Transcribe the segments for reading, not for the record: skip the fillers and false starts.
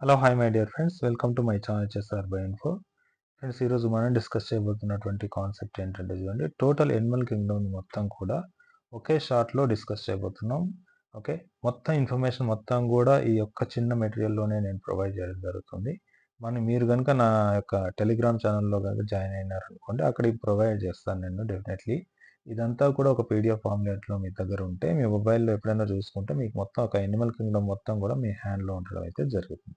Hello hi my dear friends, welcome to my channel HSR by info. Friends, ఈరోజు మనం discuss చేయబోతున్నటువంటి concept ఏంటంటే చూడండి, total Animal Kingdom మొత్తం కూడా ఒకే షాట్లో డిస్కస్ చేయబోతున్నాం. ఓకే, మొత్తం ఇన్ఫర్మేషన్ మొత్తం కూడా ఈ యొక్క చిన్న మెటీరియల్లోనే నేను ప్రొవైడ్ చేయడం జరుగుతుంది. మీరు కనుక నా యొక్క టెలిగ్రామ్ ఛానల్లో కనుక జాయిన్ అయినారనుకోండి, అక్కడికి ప్రొవైడ్ చేస్తాను నేను డెఫినెట్లీ. ఇదంతా కూడా ఒక పీడిఎఫ్ ఫార్మాట్లో మీ దగ్గర ఉంటే మీ మొబైల్లో ఎప్పుడైనా చూసుకుంటే మీకు మొత్తం ఒక ఎనిమల్ కింగ్డమ్ మొత్తం కూడా మీ హ్యాండ్లో ఉండడం అయితే జరుగుతుంది.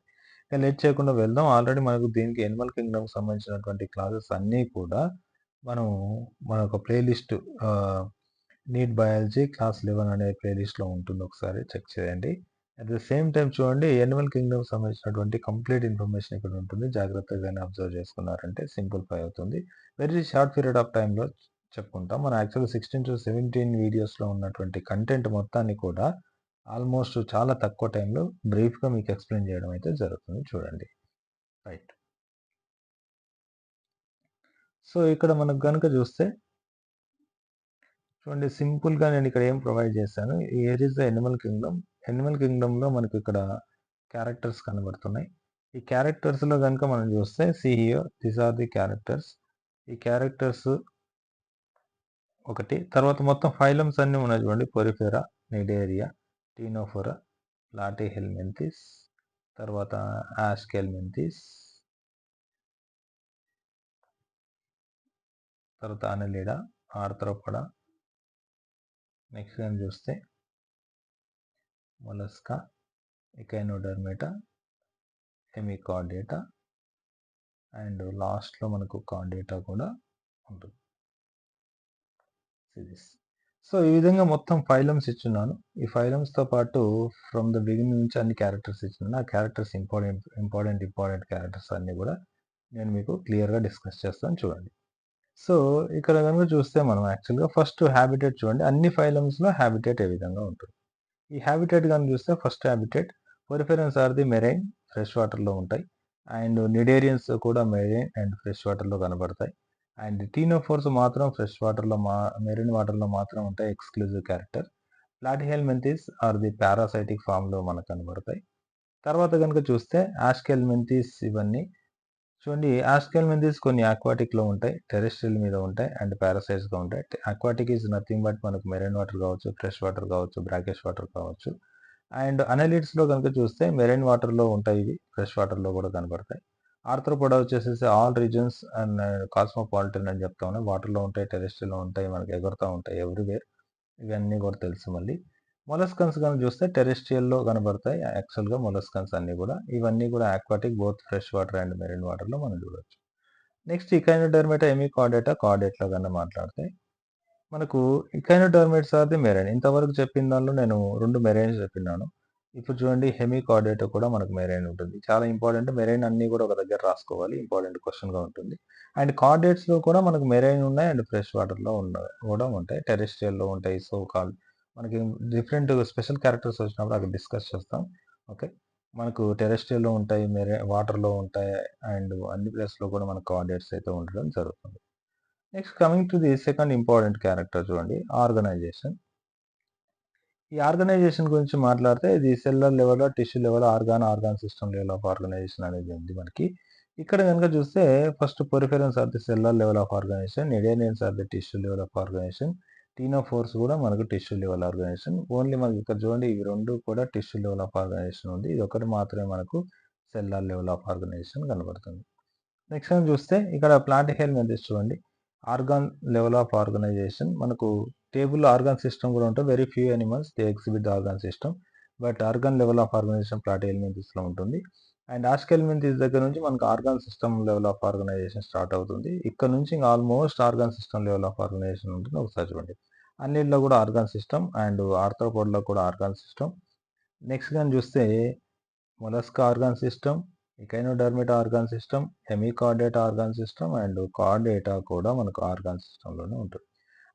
ఇక లేట్ చేయకుండా వెళ్దాం. ఆల్రెడీ మనకు దీనికి యానిమల్ కింగ్డమ్‌కి సంబంధించినటువంటి క్లాసెస్ అన్నీ కూడా మనం మన ఒక ప్లేలిస్ట్ నీట్ బయాలజీ క్లాస్ 11 అనే ప్లేలిస్ట్‌లో ఉంటుంది. ఒకసారి చెక్ చేయండి. అట్ ద సేమ్ టైమ్ చూడండి, యానిమల్ కింగ్డమ్‌కి సంబంధించినటువంటి కంప్లీట్ ఇన్ఫర్మేషన్ ఇక్కడ ఉంటుంది. జాగ్రత్తగానే అబ్జర్వ్ చేసుకున్నారంటే సింప్లిఫై అవుతుంది. వెరీ షార్ట్ పీరియడ్ ఆఫ్ టైమ్‌లో చెప్పుకుంటాం. మనం యాక్చువల్‌గా 16-17 వీడియోస్‌లో ఉన్నటువంటి కంటెంట్ మొత్తాన్ని కూడా ఆల్మోస్ట్ చాలా తక్కువ టైంలో బ్రీఫ్‌గా మీకు ఎక్స్‌ప్లెయిన్ చేయడం అయితే జరుగుతుంది. చూడండి. రైట్. సో, ఇక్కడ మనకు గనుక చూస్తే చూడండి, సింపుల్‌గా నేను ఇక్కడ ఏం ప్రొవైడ్ చేశాను. Here is the animal kingdom. Animal కింగ్డమ్‌లో మనకు ఇక్కడ క్యారెక్టర్స్ కనబడుతున్నాయి. ఈ క్యారెక్టర్స్‌లో గనుక మనం చూస్తే see here these are the characters. ఈ క్యారెక్టర్స్ ఒకటి. తర్వాత మొత్తం ఫైలమ్స్ అన్నీ ఉన్నాయి చూడండి. పొరిఫెరా, నిడేరియా, టీనోఫోరా, ప్లాటిహెల్మింథిస్, తర్వాత ఆస్కెల్మింథిస్, తర్వాత అనెలిడా, ఆర్థ్రోపోడా. నెక్స్ట్ గాని చూస్తే మొలస్కా, ఎకైనోడర్మేటా, హెమికార్డేటా అండ్ లాస్ట్‌లో మనకు కార్డేటా కూడా ఉంటుంది. సిరీస్. సో, ఈ విధంగా మొత్తం ఫైలమ్స్ ఇచ్చున్నాను. ఈ ఫైలమ్స్‌తో పాటు ఫ్రమ్ ద బిగినింగ్ నుంచి అన్ని క్యారెక్టర్స్ ఇచ్చున్నాను. ఆ క్యారెక్టర్స్ ఇంపార్టెంట్ క్యారెక్టర్స్ అన్నీ కూడా నేను మీకు క్లియర్‌గా డిస్కస్ చేస్తాను, చూడండి. సో, ఇక్కడ గనుక చూస్తే మనం యాక్చువల్‌గా ఫస్ట్ హాబిటేట్ చూడండి. అన్ని ఫైలమ్స్‌లో హాబిటేట్ ఏ విధంగా ఉంటుంది. ఈ హాబిటేట్ గాని చూస్తే first habitat poriferans are the marine, fresh వాటర్‌లో ఉంటాయి. అండ్ నిడేరియన్స్ కూడా మెరైన్ అండ్ ఫ్రెష్ వాటర్‌లో కనబడతాయి. అండ్ టీనోఫోర్స్ మాత్రం ఫ్రెష్ వాటర్‌లో మెరైన్ వాటర్‌లో మాత్రం ఉంటాయి, exclusive character. Platyhelminthes are the parasitic ఫార్మ్‌లో మనకు కనబడతాయి. తర్వాత గనుక చూస్తే ఆస్కెల్మింథిస్ ఇవన్నీ చూడండి. ఆస్కెల్మింథిస్ కొన్ని అక్వాటిక్‌లో ఉంటాయి, టెరెస్ట్రియల్ మీద ఉంటాయి అండ్ పారాసైట్స్‌గా ఉంటాయి. అక్వాటిక్ ఈజ్ నథింగ్ బట్ మనకు మెరైన్ వాటర్ కావచ్చు, ఫ్రెష్ వాటర్ కావచ్చు, బ్రాకిష్ వాటర్ కావచ్చు. అండ్ అనెలిడ్స్‌లో గనుక చూస్తే మెరైన్ వాటర్‌లో ఉంటాయి ఇవి, ఫ్రెష్ వాటర్‌లో కూడా కనబడతాయి. ఆర్థ్రోపోడా వచ్చేసేసి ఆల్ రీజన్స్ అండ్ కాస్మోపాలిటన్ అని చెప్తా ఉన్నాం. వాటర్‌లో ఉంటాయి, టెరెస్ట్రియల్‌లో ఉంటాయి, మనకు ఎగురుతా ఉంటాయి ఎవ్రీవేర్. ఇవన్నీ కూడా తెలుసు మళ్ళీ. మొలస్కన్స్ గనుక చూస్తే టెరెస్ట్రియల్‌లో కనబడతాయి యాక్చువల్‌గా మొలస్కన్స్ అన్నీ కూడా. ఇవన్నీ కూడా aquatic both fresh water and marine వాటర్‌లో మనం చూడొచ్చు. నెక్స్ట్ ఇకైనోడెర్మేటా, హెమికార్డేటా, కార్డేట్‌లో గనుక మాట్లాడితే మనకు ఇకైనోడెర్మేట్స్ ఆర్ ది మెరైన్. ఇంతవరకు చెప్పిన దానిలో నేను 2 మెరైన్స్ చెప్పినాను. ఇప్పుడు చూడండి, హెమికార్డేటా కూడా మనకు మెరైన్ ఉంటుంది. చాలా ఇంపార్టెంట్. మెరైన్ అన్నీ కూడా ఒక దగ్గర రాసుకోవాలి. ఇంపార్టెంట్ క్వెషన్‌గా ఉంటుంది. అండ్ కార్డేట్స్‌లో కూడా మనకు మెరైన్ ఉన్నాయి అండ్ ఫ్రెష్ వాటర్‌లో కూడా ఉంటాయి. టెరెస్ట్రియల్‌లో ఉంటాయి. సో కాల్డ్ మనకి డిఫరెంట్ స్పెషల్ క్యారెక్టర్స్ వచ్చినప్పుడు అక్కడ డిస్కస్ చేస్తాం. ఓకే. మనకు టెరెస్ట్రియల్‌లో ఉంటాయి, వాటర్‌లో ఉంటాయి అండ్ అన్ని ప్లేస్‌లో కూడా మనకు కార్డేట్స్ అయితే ఉండడం జరుగుతుంది. Next coming to the second important character చూడండి, ఆర్గనైజేషన్. ఈ ఆర్గనైజేషన్ గురించి మాట్లాడితే ఇది సెల్యులర్ లెవెల్‌లో, tissue level, organ system level of organization అనేది ఉంది మనకి. ఇక్కడ గనుక చూస్తే first poriferans are the cellular level of organization, cnidarians are the tissue level of organization, ctenophores కూడా మనకు టిష్యూ లెవెల్ ఆర్గనైజేషన్. ఓన్లీ మనకి ఇక్కడ చూడండి, ఇవి 2 కూడా టిష్యూ లెవెల్ ఆఫ్ ఆర్గనైజేషన్ ఉంది. ఇది ఒకటి మాత్రమే మనకు సెల్యులర్ లెవెల్ ఆఫ్ ఆర్గనైజేషన్ కనబడుతుంది. నెక్స్ట్ టైం చూస్తే ఇక్కడ ప్లాటిహెల్మింథిస్ చూడండి, ఆర్గాన్ లెవెల్ ఆఫ్ ఆర్గనైజేషన్. మనకు టేబుల్ ఆర్గాన్ సిస్టమ్ కూడా ఉంటుంది. Very few animals they exhibit the organ system, but organ level of organization ప్లాటిహెల్మింథిస్‌లో ఉంటుంది. అండ్ ఆస్కెల్మింథిస్ దగ్గర నుంచి మనకు organ system level of organization start అవుతుంది. ఇక్కడ నుంచి ఇంకా almost organ system level of organization ఉంటుంది. ఒకసారి చూడండి, అన్నిట్లో కూడా ఆర్గాన్ సిస్టమ్ అండ్ ఆర్థ్రోపోడ్లో కూడా ఆర్గాన్ సిస్టమ్. నెక్స్ట్ గాని చూస్తే Mollusca organ system, Echinodermata organ system, Hemichordata organ system and Chordata కూడా మనకు ఆర్గాన్ సిస్టమ్‌లోనే ఉంటుంది.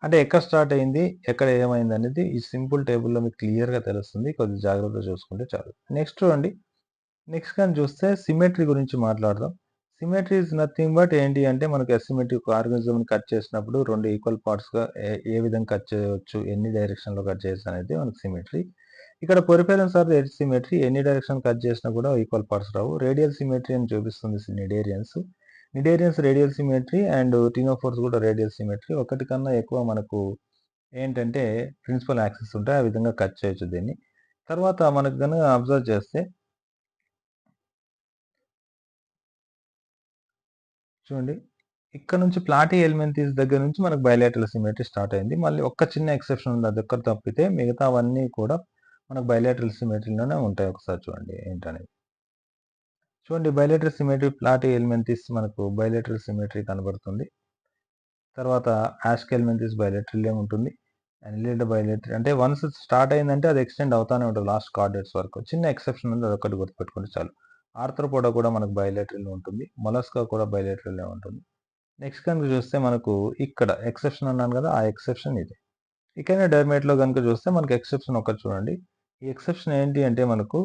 అంటే ఎక్కడ స్టార్ట్ అయింది, ఎక్కడ ఏమైంది అనేది ఈ సింపుల్ టేబుల్‌లో మీకు క్లియర్‌గా తెలుస్తుంది. కొద్దిగా జాగ్రత్తగా చూసుకుంటే చాలు. నెక్స్ట్ చూడండి, నెక్స్ట్ గాని చూస్తే సిమెట్రీ గురించి మాట్లాడదాం. సిమెట్రీ ఈజ్ నథింగ్ బట్ ఏంటి అంటే మనకు అసిమెట్రిక్ ఆర్గానిజంని కట్ చేసినప్పుడు 2 ఈక్వల్ పార్ట్స్‌గా ఏ ఏ విధంగా కట్ చేయవచ్చు, ఎన్ని డైరెక్షన్‌లో కట్ చేయొచ్చు అనేది మనకు సిమెట్రీ. ఇక్కడ పొరిఫెరన్స్ ఆర్ ఎడ్జ్ సిమెట్రీ ఎన్ని డైరెక్షన్ కట్ చేసినా కూడా ఈక్వల్ పార్ట్స్ రావు. రేడియల్ సిమెట్రీ అని చూపిస్తుంది నిడేరియన్స్. రేడియల్ సిమెట్రీ అండ్ టీనోఫోర్స్ కూడా రేడియల్ సిమెట్రీ. ఒకటి కన్నా ఎక్కువ మనకు ఏంటంటే ప్రిన్సిపల్ యాక్సిస్ ఉంటాయి. ఆ విధంగా కట్ చేయొచ్చు దీన్ని. తర్వాత మనకు గనుక అబ్జర్వ్ చేస్తే చూడండి, ఇక్కడ నుంచి ప్లాటీ ఎలిమెంటిస్ దగ్గర నుంచి మనకు బైలేటరల్ సిమెట్రీ స్టార్ట్ అయింది. మళ్ళీ ఒక్క చిన్న ఎక్సెప్షన్ ఉంది, అదొక్కటి తప్పితే మిగతావన్నీ కూడా మనకు బైలేటరల్ సిమెట్రీలోనే ఉంటాయి. ఒకసారి చూడండి ఏంటనేది. చూడండి, బైలేటరల్ సిమెట్రీ ప్లాటీ ఎలిమెంటిస్ మనకు బైలేటరల్ సిమెట్రీ కనబడుతుంది. తర్వాత యాస్క్ ఎలిమెంటిస్ బైలేటరల్ ఉంటుంది. అనిలిడ్ బైలేటరీ అంటే వన్స్ స్టార్ట్ అయిందంటే అది ఎక్స్టెండ్ అవుతానే ఉంటుంది లాస్ట్ కార్డేట్స్ వరకు. చిన్న ఎక్సెప్షన్ ఉంది, అదొకటి గుర్తుపెట్టుకుంటే చాలు. ఆర్థ్రోపోడా కూడా మనకు బైలేటరల్ ఉంటుంది. మొలస్కా కూడా బైలేటరల్ ఉంటుంది. నెక్స్ట్ కనుక చూస్తే మనకు ఇక్కడ ఎక్సెప్షన్ అన్నాను కదా, ఆ ఎక్సెప్షన్ ఇది. ఇకైనా డర్మేట్లో కనుక చూస్తే మనకు ఎక్సెప్షన్ ఒకటి చూడండి. ఈ ఎక్సెప్షన్ ఏంటి అంటే మనకు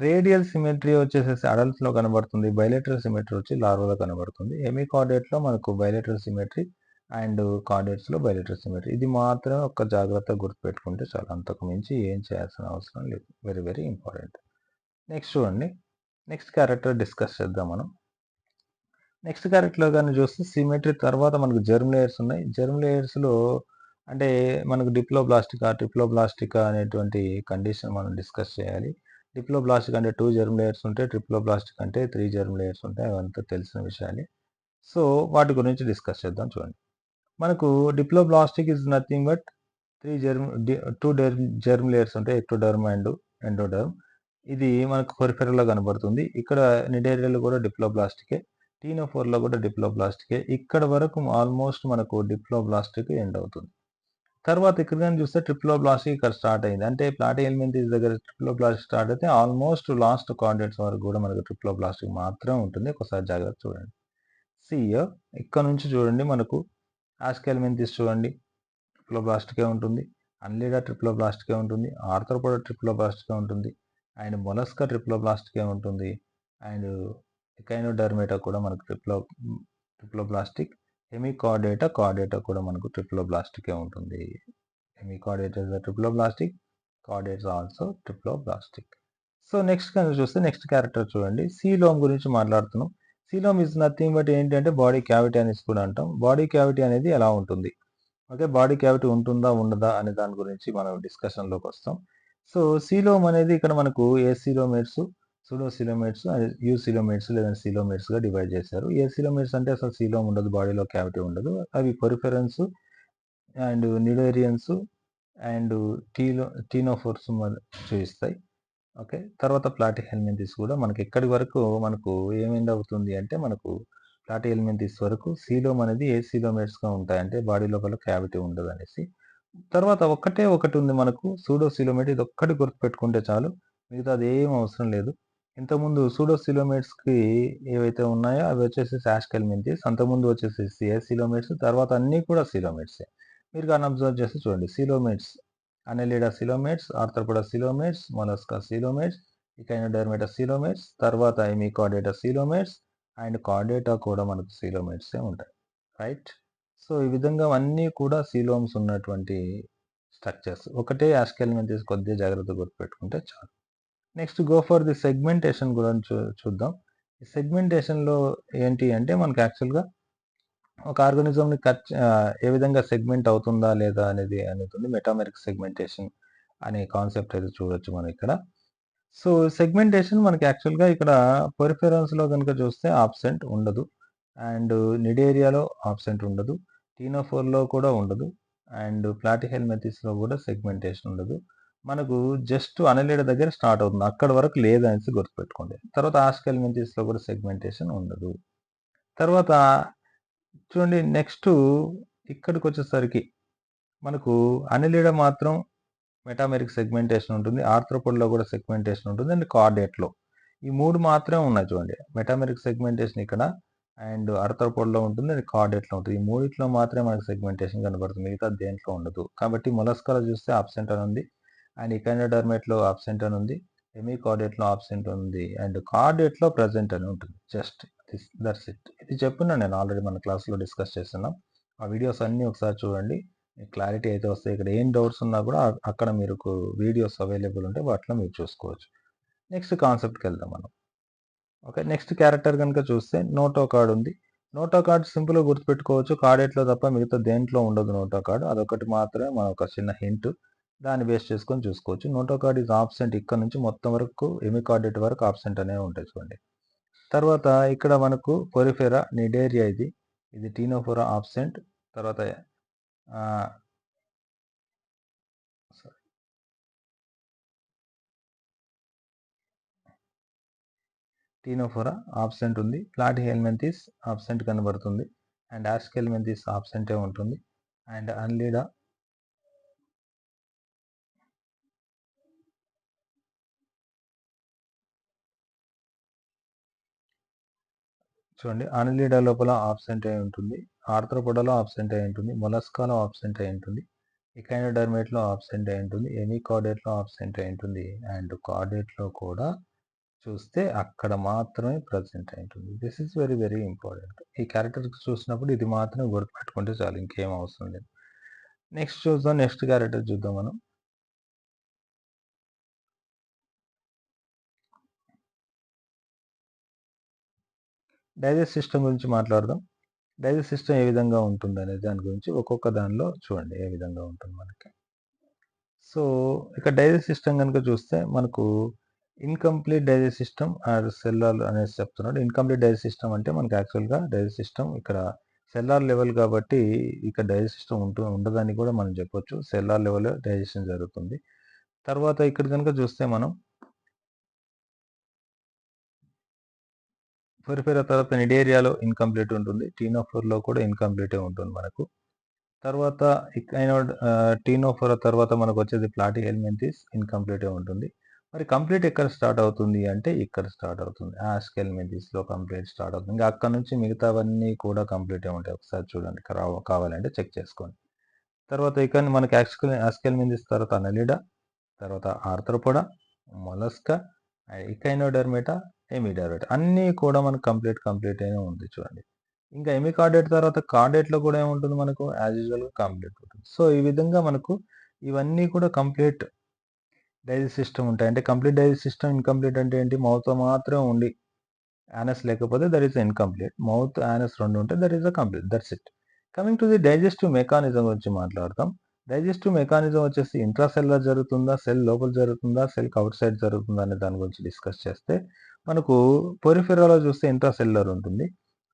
రేడియల్ సిమెట్రీ వచ్చేసేసి అడల్ట్స్లో కనబడుతుంది. బైలేటరల్ సిమెట్రీ వచ్చి లార్వాలో కనబడుతుంది. హెమికార్డేట్లో మనకు బైలేటరల్ సిమెట్రీ అండ్ కార్డేట్స్లో బైలేటరల్ సిమెట్రీ. ఇది మాత్రమే ఒక జాగ్రత్తగా గుర్తుపెట్టుకుంటే చాలు. అంతకు మించి ఏం చేయాల్సిన అవసరం లేదు. Very very important. నెక్స్ట్ చూడండి, నెక్స్ట్ క్యారెక్టర్ డిస్కస్ చేద్దాం మనం. నెక్స్ట్ క్యారెక్టర్లో కానీ చూస్తే సిమెట్రీ తర్వాత మనకు జెర్మ్ లేయర్స్ ఉన్నాయి. జెర్మ్ లేయర్స్లో అంటే మనకు ట్రిప్లోబ్లాస్టికా అనేటువంటి కండిషన్ మనం డిస్కస్ చేయాలి. డిప్లోబ్లాస్టిక్ అంటే 2 జెర్మ్ లేయర్స్ ఉంటాయి. ట్రిప్లోబ్లాస్టిక్ అంటే 3 జెర్మ్ లేయర్స్ ఉంటాయి. అవంతా తెలిసిన విషయాలే. సో వాటి గురించి డిస్కస్ చేద్దాం. చూడండి, మనకు diploblastic is nothing but 2 germ layers ఉంటాయి, ఎక్టోడర్మ్ అండ్ ఎండోడర్మ్. ఇది మనకు పెరిఫెరల్లో కనబడుతుంది. ఇక్కడ నిడేరియల్ కూడా డిప్లోబ్లాస్టికే. టీనోఫోర్లో కూడా డిప్లోబ్లాస్టికే. ఇక్కడ వరకు ఆల్మోస్ట్ మనకు డిప్లోబ్లాస్టిక్ ఎండ్ అవుతుంది. తర్వాత ఇక్కడ కానీ చూస్తే ట్రిప్లోబ్లాస్టిక్ ఇక్కడ స్టార్ట్ అయింది. అంటే ప్లాటీ ఎలిమెంటిస్ దగ్గర ట్రిప్లోబ్లాస్టిక్ స్టార్ట్ అయితే ఆల్మోస్ట్ లాస్ట్ కార్డేట్స్ వరకు కూడా మనకు ట్రిప్లోబ్లాస్టిక్ మాత్రమే ఉంటుంది. ఒకసారి జాగ్రత్త చూడండి. సియో ఇక్కడ నుంచి చూడండి, మనకు యాస్క్ ఎలిమెంటిస్ చూడండి ట్రిప్లోబ్లాస్టికే ఉంటుంది. అన్లీడా ట్రిప్లోబ్లాస్టికే ఉంటుంది. ఆర్థ్రోపోడా ట్రిప్లోబ్లాస్టికే ఉంటుంది. అండ్ మొలస్కా ట్రిప్లోబ్లాస్టికే ఉంటుంది. అండ్ ఎకైనోడర్మేటా కూడా మనకు ట్రిప్లోబ్లాస్టిక్. కార్డేటా కూడా మనకు ట్రిప్లోబ్లాస్టికే ఉంటుంది. Hemichordata is the triploblastic, chordates also triploblastic. So next కనుక చూస్తే నెక్స్ట్ క్యారెక్టర్ చూడండి, సీలోమ్ గురించి మాట్లాడుతున్నాం. సీలోమ్ ఇస్ నథింగ్ బట్ ఏంటంటే బాడీ క్యావిటీ అనేసి కూడా అంటాం. బాడీ క్యావిటీ అనేది ఎలా ఉంటుంది, ఓకే, బాడీ క్యావిటీ ఉంటుందా ఉండదా అనే దాని గురించి మనం డిస్కషన్లోకి వస్తాం. సో సీలోమ్ అనేది ఇక్కడ మనకు ఏసీలోమేట్స్, సూడోసీలోమేట్స్, యూసీలోమేట్స్ లేదా సీలోమేట్స్గా డివైడ్ చేశారు. ఏసీలోమేట్స్ అంటే అసలు సీలోమ్ ఉండదు, బాడీలో క్యావిటీ ఉండదు. అవి పొరిఫెరన్స్ అండ్ నిడేరియన్స్ అండ్ టీనోఫోర్స్ చూపిస్తాయి. ఓకే, తర్వాత ప్లాటీ హెల్మెంటిస్ కూడా మనకి ఎక్కడి వరకు మనకు ఏమైంది అవుతుంది అంటే మనకు ప్లాటీ హెల్మెంటిస్ వరకు సీలోమ్ అనేది ఏ సీలోమేట్స్గా ఉంటాయి, అంటే బాడీ లోపల క్యావిటీ ఉండదు అనేసి. తర్వాత ఒకటి ఉంది మనకు సూడోసీలోమేట్. ఇది ఒక్కటి గుర్తుపెట్టుకుంటే చాలు, మిగతాది ఏం అవసరం లేదు. ఇంతకుముందు సూడోసీలోమేట్స్కి ఏవైతే ఉన్నాయో అవి వచ్చేసి యాస్క్ ఎలిమెంటిస్, అంతకుముందు వచ్చేసి ఏసీలోమేట్స్, తర్వాత అన్నీ కూడా సీలోమేట్సే. మీరు కానీ అబ్జర్వ్ చేస్తే చూడండి, coelomates అనెలిడా coelomates, Arthropoda coelomates, mollusca coelomates, ఎకైనోడర్మేటా coelomates, తర్వాత హెమికార్డేటా సీలోమేట్స్ అండ్ కార్డేటా కూడా మనకు సీలోమేట్సే ఉంటాయి. రైట్. సో ఈ విధంగా అన్నీ కూడా సీలోమ్స్ ఉన్నటువంటి స్ట్రక్చర్స్. ఒకటే యాస్క్ ఎలిమెంటిస్ కొద్దిగా జాగ్రత్తగా గుర్తుపెట్టుకుంటే చాలు. Next go for the segmentation గురించి చూద్దాం. ఈ సెగ్మెంటేషన్లో ఏంటి అంటే మనకు యాక్చువల్గా ఒక ఆర్గానిజంని ఏ విధంగా సెగ్మెంట్ అవుతుందా లేదా అనేది ఉంది. మెటామెరిక్ సెగ్మెంటేషన్ అనే కాన్సెప్ట్ అయితే చూడొచ్చు మనం ఇక్కడ. సో సెగ్మెంటేషన్ మనకి యాక్చువల్గా ఇక్కడ పొరిఫెరన్స్లో కనుక చూస్తే ఆబ్సెంట్ ఉండదు, అండ్ నిడేరియాలో ఆబ్సెంట్ ఉండదు, టీనోఫోర్లో కూడా ఉండదు, అండ్ ప్లాటిహెల్మెథిస్లో కూడా సెగ్మెంటేషన్ ఉండదు. మనకు జస్ట్ అనలీడ దగ్గర స్టార్ట్ అవుతుంది, అక్కడ వరకు లేదనేసి గుర్తుపెట్టుకోండి. తర్వాత ఆస్కెల్మెంథిస్లో కూడా సెగ్మెంటేషన్ ఉండదు. తర్వాత చూడండి, నెక్స్ట్ ఇక్కడికి వచ్చేసరికి మనకు అనలీడ మాత్రం మెటామెరిక్ సెగ్మెంటేషన్ ఉంటుంది, ఆర్థ్రోపోడ్లో కూడా సెగ్మెంటేషన్ ఉంటుంది, అండ్ కార్డేట్లో ఈ 3 మాత్రమే ఉన్నాయి. చూడండి, మెటామెరిక్ సెగ్మెంటేషన్ ఇక్కడ అండ్ ఆర్థ్రోపోడ్లో ఉంటుంది, అండ్ కార్డేట్లో ఉంటుంది. ఈ మూడిట్లో మాత్రమే మనకు సెగ్మెంటేషన్ కనబడుతుంది, మిగతా దేంట్లో ఉండదు. కాబట్టి మొలస్కాలో చూస్తే ఆబ్సెంట్ అని ఉంది, అండ్ ఇకైనోడర్మేట్లో ఆబ్సెంట్ అని ఉంది, హెమికార్డేట్లో ఆబ్సెంట్ ఉంది, అండ్ కార్డేట్లో ప్రజెంట్ అని ఉంటుంది. Just that's it. ఇది చెప్పున్నా నేను ఆల్రెడీ మన క్లాస్లో డిస్కస్ చేస్తున్నాం. ఆ వీడియోస్ అన్నీ ఒకసారి చూడండి. క్లారిటీ అయితే వస్తాయి. ఇక్కడ ఏం డౌట్స్ ఉన్నా కూడా అక్కడ మీకు వీడియోస్ అవైలబుల్ ఉంటే వాటిలో మీరు చూసుకోవచ్చు. నెక్స్ట్ కాన్సెప్ట్‌కెళ్దాం మనం. ఓకే. నెక్స్ట్ క్యారెక్టర్ గనుక చూస్తే నోటో కార్డ్ ఉంది. నోటో కార్డ్ సింపుల్‌గా గుర్తుపెట్టుకోవచ్చు. కార్డెట్‌లో తప్ప మిగతా దేంట్లో ఉండదు నోటో కార్డ్. అదొకటి మాత్రమే మన ఒక చిన్న హింట్. దాన్ని బేస్ చేసుకొని చూసుకోవచ్చు. నోటో కార్డ్ ఈజ్ ఆబ్సెంట్ ఇక్కడ నుంచి మొత్తం వరకు ఎమికార్డెట్ వరకు ఆబ్సెంట్ అనేవి ఉంటాయి చూడండి. తర్వాత ఇక్కడ మనకు పొరిఫెరా, నిడేరియా ఇది. ఇది టీనోఫోరా ఆబ్సెంట్. తర్వాత ఆహ్, సారీ టీనోఫోరా ఆబ్సెంట్ ఉంది. ప్లాటిహెల్మింథిస్ ఆబ్సెంట్ కనబడుతుంది. అండ్ ఆస్కెల్మింథిస్ ఆబ్సెంటే ఉంటుంది. అండ్ అన్లీడా చూడండి. అనిలీడా లోపల ఆబ్సెంట్ అయి ఉంటుంది. ఆర్థ్రోపోడాలో ఆబ్సెంట్ అయి ఉంటుంది. మొలస్కాలో ఆబ్సెంట్ అయి ఉంటుంది. ఎకైనోడర్మేట్‌లో ఆబ్సెంట్ అయి ఉంటుంది. ఎమికార్డేట్‌లో ఆబ్సెంట్ అయి ఉంటుంది. అండ్ కార్డేట్‌లో కూడా చూస్తే అక్కడ మాత్రమే ప్రెజెంట్ అయి ఉంటుంది. This is very very important. ఈ క్యారెక్టర్స్ చూసినప్పుడు ఇది మాత్రమే గుర్తుపెట్టుకుంటే చాలు. ఇంకేం అవసరం లేదు. నెక్స్ట్ చూద్దాం. నెక్స్ట్ క్యారెక్టర్ చూద్దాం మనం. డైజెస్ట్ సిస్టమ్ గురించి మాట్లాడదాం. డైజెస్ట్ సిస్టమ్ ఏ విధంగా ఉంటుందనే దాని గురించి ఒక్కొక్క దానిలో చూడండి ఏ విధంగా ఉంటుంది మనకి. సో, ఇక్కడ డైజెస్ట్ సిస్టమ్ గనుక చూస్తే మనకు incomplete digest system or cellular అనేసి చెప్తున్నాడు. ఇన్‌కంప్లీట్ డైజెస్ట్ సిస్టమ్ అంటే మనకు యాక్చువల్‌గా డైజెస్ట్ సిస్టమ్ ఇక్కడ సెల్లార్ లెవెల్ కాబట్టి ఇక్కడ డైజెస్ట్ సిస్టమ్ ఉండదని కూడా మనం చెప్పొచ్చు. సెల్లార్ లెవెల్‌లో డైజెషన్ జరుగుతుంది. తర్వాత ఇక్కడ గనుక చూస్తే మనం పెరిఫెరా తర్వాత నిడేరియాలో ఇన్‌కంప్లీట్ ఉంటుంది. టీనోఫోర్‌లో కూడా ఇన్‌కంప్లీటే ఉంటుంది మనకు. తర్వాత టీనోఫోరా తర్వాత మనకొచ్చేది ప్లాటిహెల్మింథిస్ ఇన్‌కంప్లీటే ఉంటుంది. మరి కంప్లీట్ ఎక్కడ స్టార్ట్ అవుతుంది అంటే ఇక్కడ స్టార్ట్ అవుతుంది. ఆస్కెల్మింథిస్‌లో కంప్లీట్ స్టార్ట్ అవుతుంది. ఇంక అక్కడి నుంచి మిగతావన్నీ కూడా కంప్లీటే ఉంటాయి. ఒకసారి చూడండి కావాలంటే చెక్ చేసుకోండి. తర్వాత ఇక మనకి ఆస్కెల్మింథిస్ తర్వాత అనెలిడా, తర్వాత ఆర్థ్రోపోడా, మొలస్కా, ఎకైనోడెర్మేటా, ఎమిడెర్మేటా అన్నీ కూడా మనకు కంప్లీట్ ఉంది చూడండి. ఇంకా ఎమికార్డేట్ తర్వాత కార్డేట్‌లో కూడా ఏముంటుంది మనకు యాజ్ యూజువల్‌గా కంప్లీట్ ఉంటుంది. సో, ఈ విధంగా మనకు ఇవన్నీ కూడా కంప్లీట్ డైజెస్ట్ సిస్టమ్ ఉంటాయి. అంటే కంప్లీట్ డైజెస్ట్ సిస్టమ్ ఇన్‌కంప్లీట్ అంటే ఏంటి? మౌత్‌తో మాత్రమే ఉండి యానస్ లేకపోతే that is incomplete. Mouth, anus 2 ఉంటే that is complete. That's it. Coming to the digestive mechanism గురించి మాట్లాడతాం. డైజెస్టివ్ మెకానిజం వచ్చేసి ఇంట్రా సెల్యులర్ జరుగుతుందా? సెల్ లోపల జరుగుతుందా? సెల్‌కి ఔట్ సైడ్ జరుగుతుందా? అనే దాని గురించి డిస్కస్ చేస్తే మనకు పెరిఫెరాలో చూస్తే ఇంట్రా సెల్యులర్ ఉంటుంది.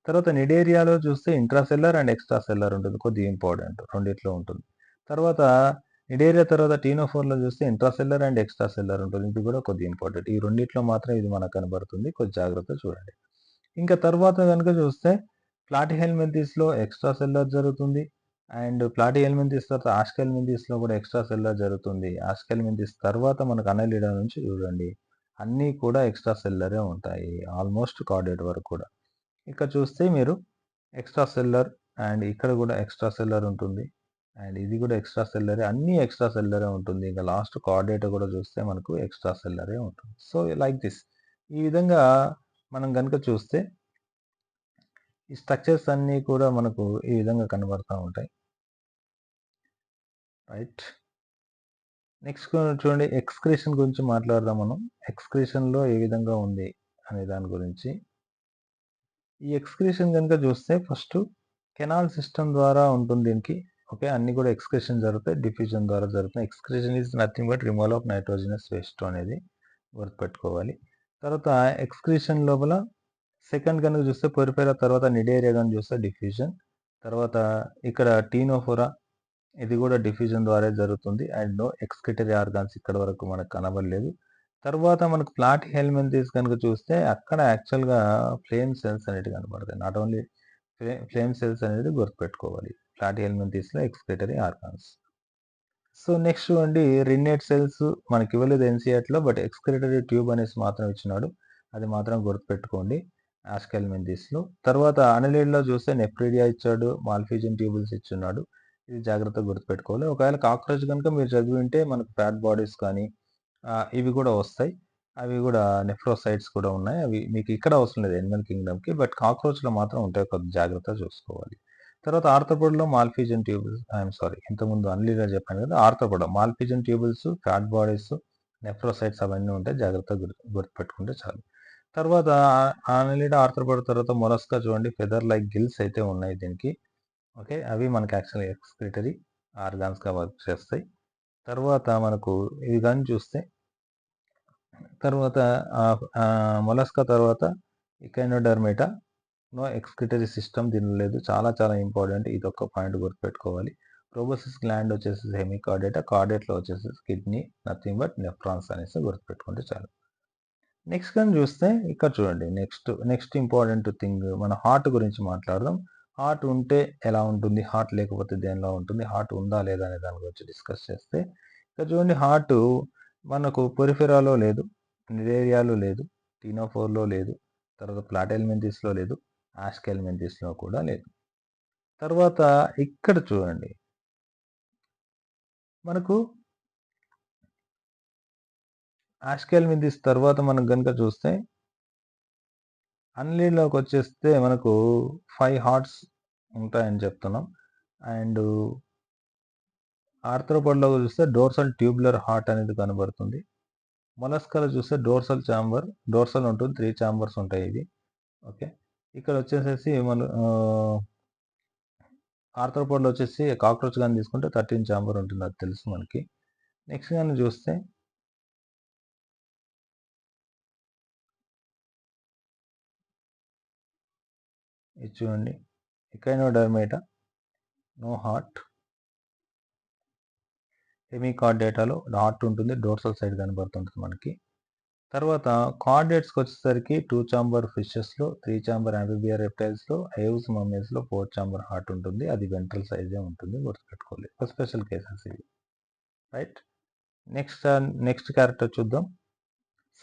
తర్వాత నిడేరియాలో చూస్తే intra cellular and extra cellular ఉంటుంది. కొద్దిగా ఇంపార్టెంట్ రెండిట్లో ఉంటుంది. తర్వాత నిడేరియా తర్వాత టీనోఫోర్‌లో చూస్తే intra cellular and extra cellular ఉంటుంది. ఇది కూడా కొద్దిగా ఇంపార్టెంట్. ఈ రెండిట్లో మాత్రం ఇది మనకు కనబడుతుంది. కొద్ది జాగ్రత్తగా చూడండి. ఇంకా తర్వాత గనుక చూస్తే ప్లాటిహెల్మింథిస్‌లో ఎక్స్‌ట్రా సెల్యులర్ జరుగుతుంది. అండ్ ప్లాటిహెల్మింథిస్ తర్వాత ఆస్కెల్మింథిస్‌లో కూడా ఎక్స్‌ట్రా సెల్యులర్ జరుగుతుంది. ఆస్కెల్మింథిస్ తర్వాత మనకు అనెలిడా నుంచి చూడండి. అన్నీ కూడా ఎక్స్‌ట్రా సెల్యులరే ఉంటాయి. ఆల్మోస్ట్ కార్డేట్ వరకు కూడా. ఇక్కడ చూస్తే మీరు ఎక్స్‌ట్రా సెల్యులర్ అండ్ ఇక్కడ కూడా ఎక్స్‌ట్రా సెల్యులర్ ఉంటుంది. అండ్ ఇది కూడా ఎక్స్‌ట్రా సెల్యులరే. అన్నీ ఎక్స్‌ట్రా సెల్యులరే ఉంటుంది. ఇంకా లాస్ట్ కార్డేట్ కూడా చూస్తే మనకు ఎక్స్‌ట్రా సెల్యులరే ఉంటుంది. So, like this. ఈ విధంగా మనం గనుక చూస్తే ఈ స్ట్రక్చర్స్ అన్నీ కూడా మనకు ఈ విధంగా కనబడతా ఉంటాయి. రైట్. నెక్స్ట్ చూడండి ఎక్స్‌క్రీషన్ గురించి మాట్లాడదాం మనం. ఎక్స్‌క్రీషన్‌లో ఏ విధంగా ఉంది అనే దాని గురించి. ఈ ఎక్స్‌క్రీషన్ గనుక చూస్తే ఫస్ట్ కెనాల్ సిస్టమ్ ద్వారా ఉంటుంది దీనికి. ఓకే. అన్నీ కూడా ఎక్స్‌క్రీషన్ జరుగుతాయి. డిఫ్యూజన్ ద్వారా జరుగుతాయి. Excretion is nothing but removal of nitrogenous waste అనేది గుర్తుపెట్టుకోవాలి. తర్వాత ఎక్స్‌క్రీషన్ లోపల సెకండ్ గనుక చూస్తే పెరిఫెరా తర్వాత నిడేరియా గనుక చూస్తే డిఫ్యూజన్. తర్వాత ఇక్కడ టీనోఫోరా ఇది కూడా డిఫ్యూజన్ ద్వారా జరుగుతుంది. అండ్ నో ఎక్స్‌క్రిటరీ ఆర్గాన్స్ ఇక్కడి వరకు మనకు కనబడలేదు. తర్వాత మనకు ప్లాటిహెల్మింథిస్ గనుక చూస్తే అక్కడ యాక్చువల్‌గా ఫ్లేమ్ సెల్స్ అనేటివి కనబడతాయి. నాట్ ఓన్లీ ఫ్లేమ్ సెల్స్ అనేది గుర్తుపెట్టుకోవాలి. ప్లాటిహెల్మింథిస్‌లో ఎక్స్‌క్రిటరీ ఆర్గాన్స్. సో, నెక్స్ట్ చూడండి రిన్నెట్ సెల్స్ మనకివ్వలేదు ఎన్‌సీఈఆర్‌టీలో బట్ ఎక్స్‌క్రిటరీ ట్యూబ్ అనేసి మాత్రం ఇచ్చినాడు. అది మాత్రం గుర్తుపెట్టుకోండి ఆస్కెల్మింథిస్‌లో. తర్వాత అనెలిడ్‌లో చూస్తే నెఫ్రిడియా ఇచ్చాడు. మాల్ఫిజియన్ ట్యూబుల్స్ ఇచ్చున్నాడు. ఇది జాగ్రత్తగా గుర్తుపెట్టుకోవాలి. ఒకవేళ కాక్రోచ్ గనుక మీరు చదివింటే మనకు ఫ్యాట్ బాడీస్ కానీ ఇవి కూడా వస్తాయి. అవి కూడా నెఫ్రోసైట్స్ కూడా ఉన్నాయి. అవి మీకు ఇక్కడ అవసరం లేదు యానిమల్ కింగ్డమ్‌కి. బట్ కాక్రోచ్‌లో మాత్రం ఉంటాయి. కొద్దిగా జాగ్రత్తగా చూసుకోవాలి. తర్వాత ఆర్థ్రోపోడ్‌లో మాల్‌ఫిజియన్ ట్యూబుల్స్ ఇంతకుముందు అన్‌లీలా చెప్పాను కదా! Arthropoda Malpighian tubules, fat bodies, nephrocytes అవన్నీ ఉంటాయి. జాగ్రత్తగా గుర్తుపెట్టుకుంటే చాలు. తర్వాత అన్నెలిడా ఆర్థ్రోపోడా తర్వాత మొలస్కా చూడండి ఫెదర్ లైక్ గిల్స్ అయితే ఉన్నాయి దీనికి. ఓకే. అవి మనకి యాక్చువల్‌గా ఎక్స్‌క్రిటరీ ఆర్గాన్స్‌గా వర్క్ చేస్తాయి. తర్వాత మనకు ఇవి గాని చూస్తే తర్వాత మొలస్కా తర్వాత ఎకైనోడర్మేటా నో ఎక్స్‌క్రిటరీ సిస్టమ్ దీనిలో లేదు. చాలా చాలా ఇంపార్టెంట్. ఇదొక్క పాయింట్ గుర్తుపెట్టుకోవాలి. ప్రోబోసిస్ గ్లాండ్ వచ్చేసి హెమికార్డేటా, కార్డేట్‌లో వచ్చేసి కిడ్నీ నథింగ్ బట్ నెఫ్రాన్స్ అనేసి గుర్తుపెట్టుకుంటే చాలు. నెక్స్ట్ గాని చూస్తే ఇక్కడ చూడండి నెక్స్ట్ ఇంపార్టెంట్ థింగ్ మన హార్ట్ గురించి మాట్లాడదాం. హార్ట్ ఉంటే ఎలా ఉంటుంది? హార్ట్ లేకపోతే దేనిలా ఉంటుంది? హార్ట్ ఉందా లేదా అనే దాని గురించి డిస్కస్ చేస్తే ఇక్కడ చూడండి హార్ట్ మనకు పెరిఫెరాలో లేదు, నిరేరియాలో లేదు, టీనోఫోర్‌లో లేదు, తర్వాత ప్లాటెల్మెంతిస్‌లో లేదు, ఆస్కెల్మెంతిస్‌లో కూడా లేదు. తర్వాత ఇక్కడ చూడండి మనకు ఆస్కెల్మెంతిస్ తర్వాత మనం గనుక చూస్తే అన్‌లీడ్‌లోకొచ్చేస్తే మనకు 5 హార్ట్స్ ఉంటాయని చెప్తున్నాం. అండ్ ఆర్థ్రోపోడ్‌లో చూస్తే డోర్సల్ ట్యూబులర్ హార్ట్ అనేది కనబడుతుంది. మొలస్కాలో చూస్తే డోర్సల్ ఉంటుంది. 3 చాంబర్స్ ఉంటాయి ఇవి. ఓకే. ఇక్కడ వచ్చేసేసి ఆర్థ్రోపోడ్‌లో వచ్చేసి కాక్రోచ్ గాని తీసుకుంటే 13 చాంబర్ ఉంటుంది. అది తెలుసు మనకి. నెక్స్ట్ గాని చూస్తే ఇది చూడండి. Echinodermata no heart. హెమికార్డేటాలో హార్ట్ ఉంటుంది. డోర్సల్ సైడ్ కనబడుతుంటది మనకి. తర్వాత కార్డేట్స్‌కొచ్చేసరికి 2 చాంబర్ ఫిషెస్‌లో, 3 చాంబర్ ఆంఫిబియా రెప్టైల్స్‌లో, ఏవ్స్ మమ్మీస్‌లో 4 చాంబర్ హార్ట్ ఉంటుంది. అది వెంట్రల్ సైజే ఉంటుంది. గుర్తుపెట్టుకోవాలి. స్పెషల్ కేసెస్ ఇవి. రైట్. నెక్స్ట్ క్యారెక్టర్ చూద్దాం.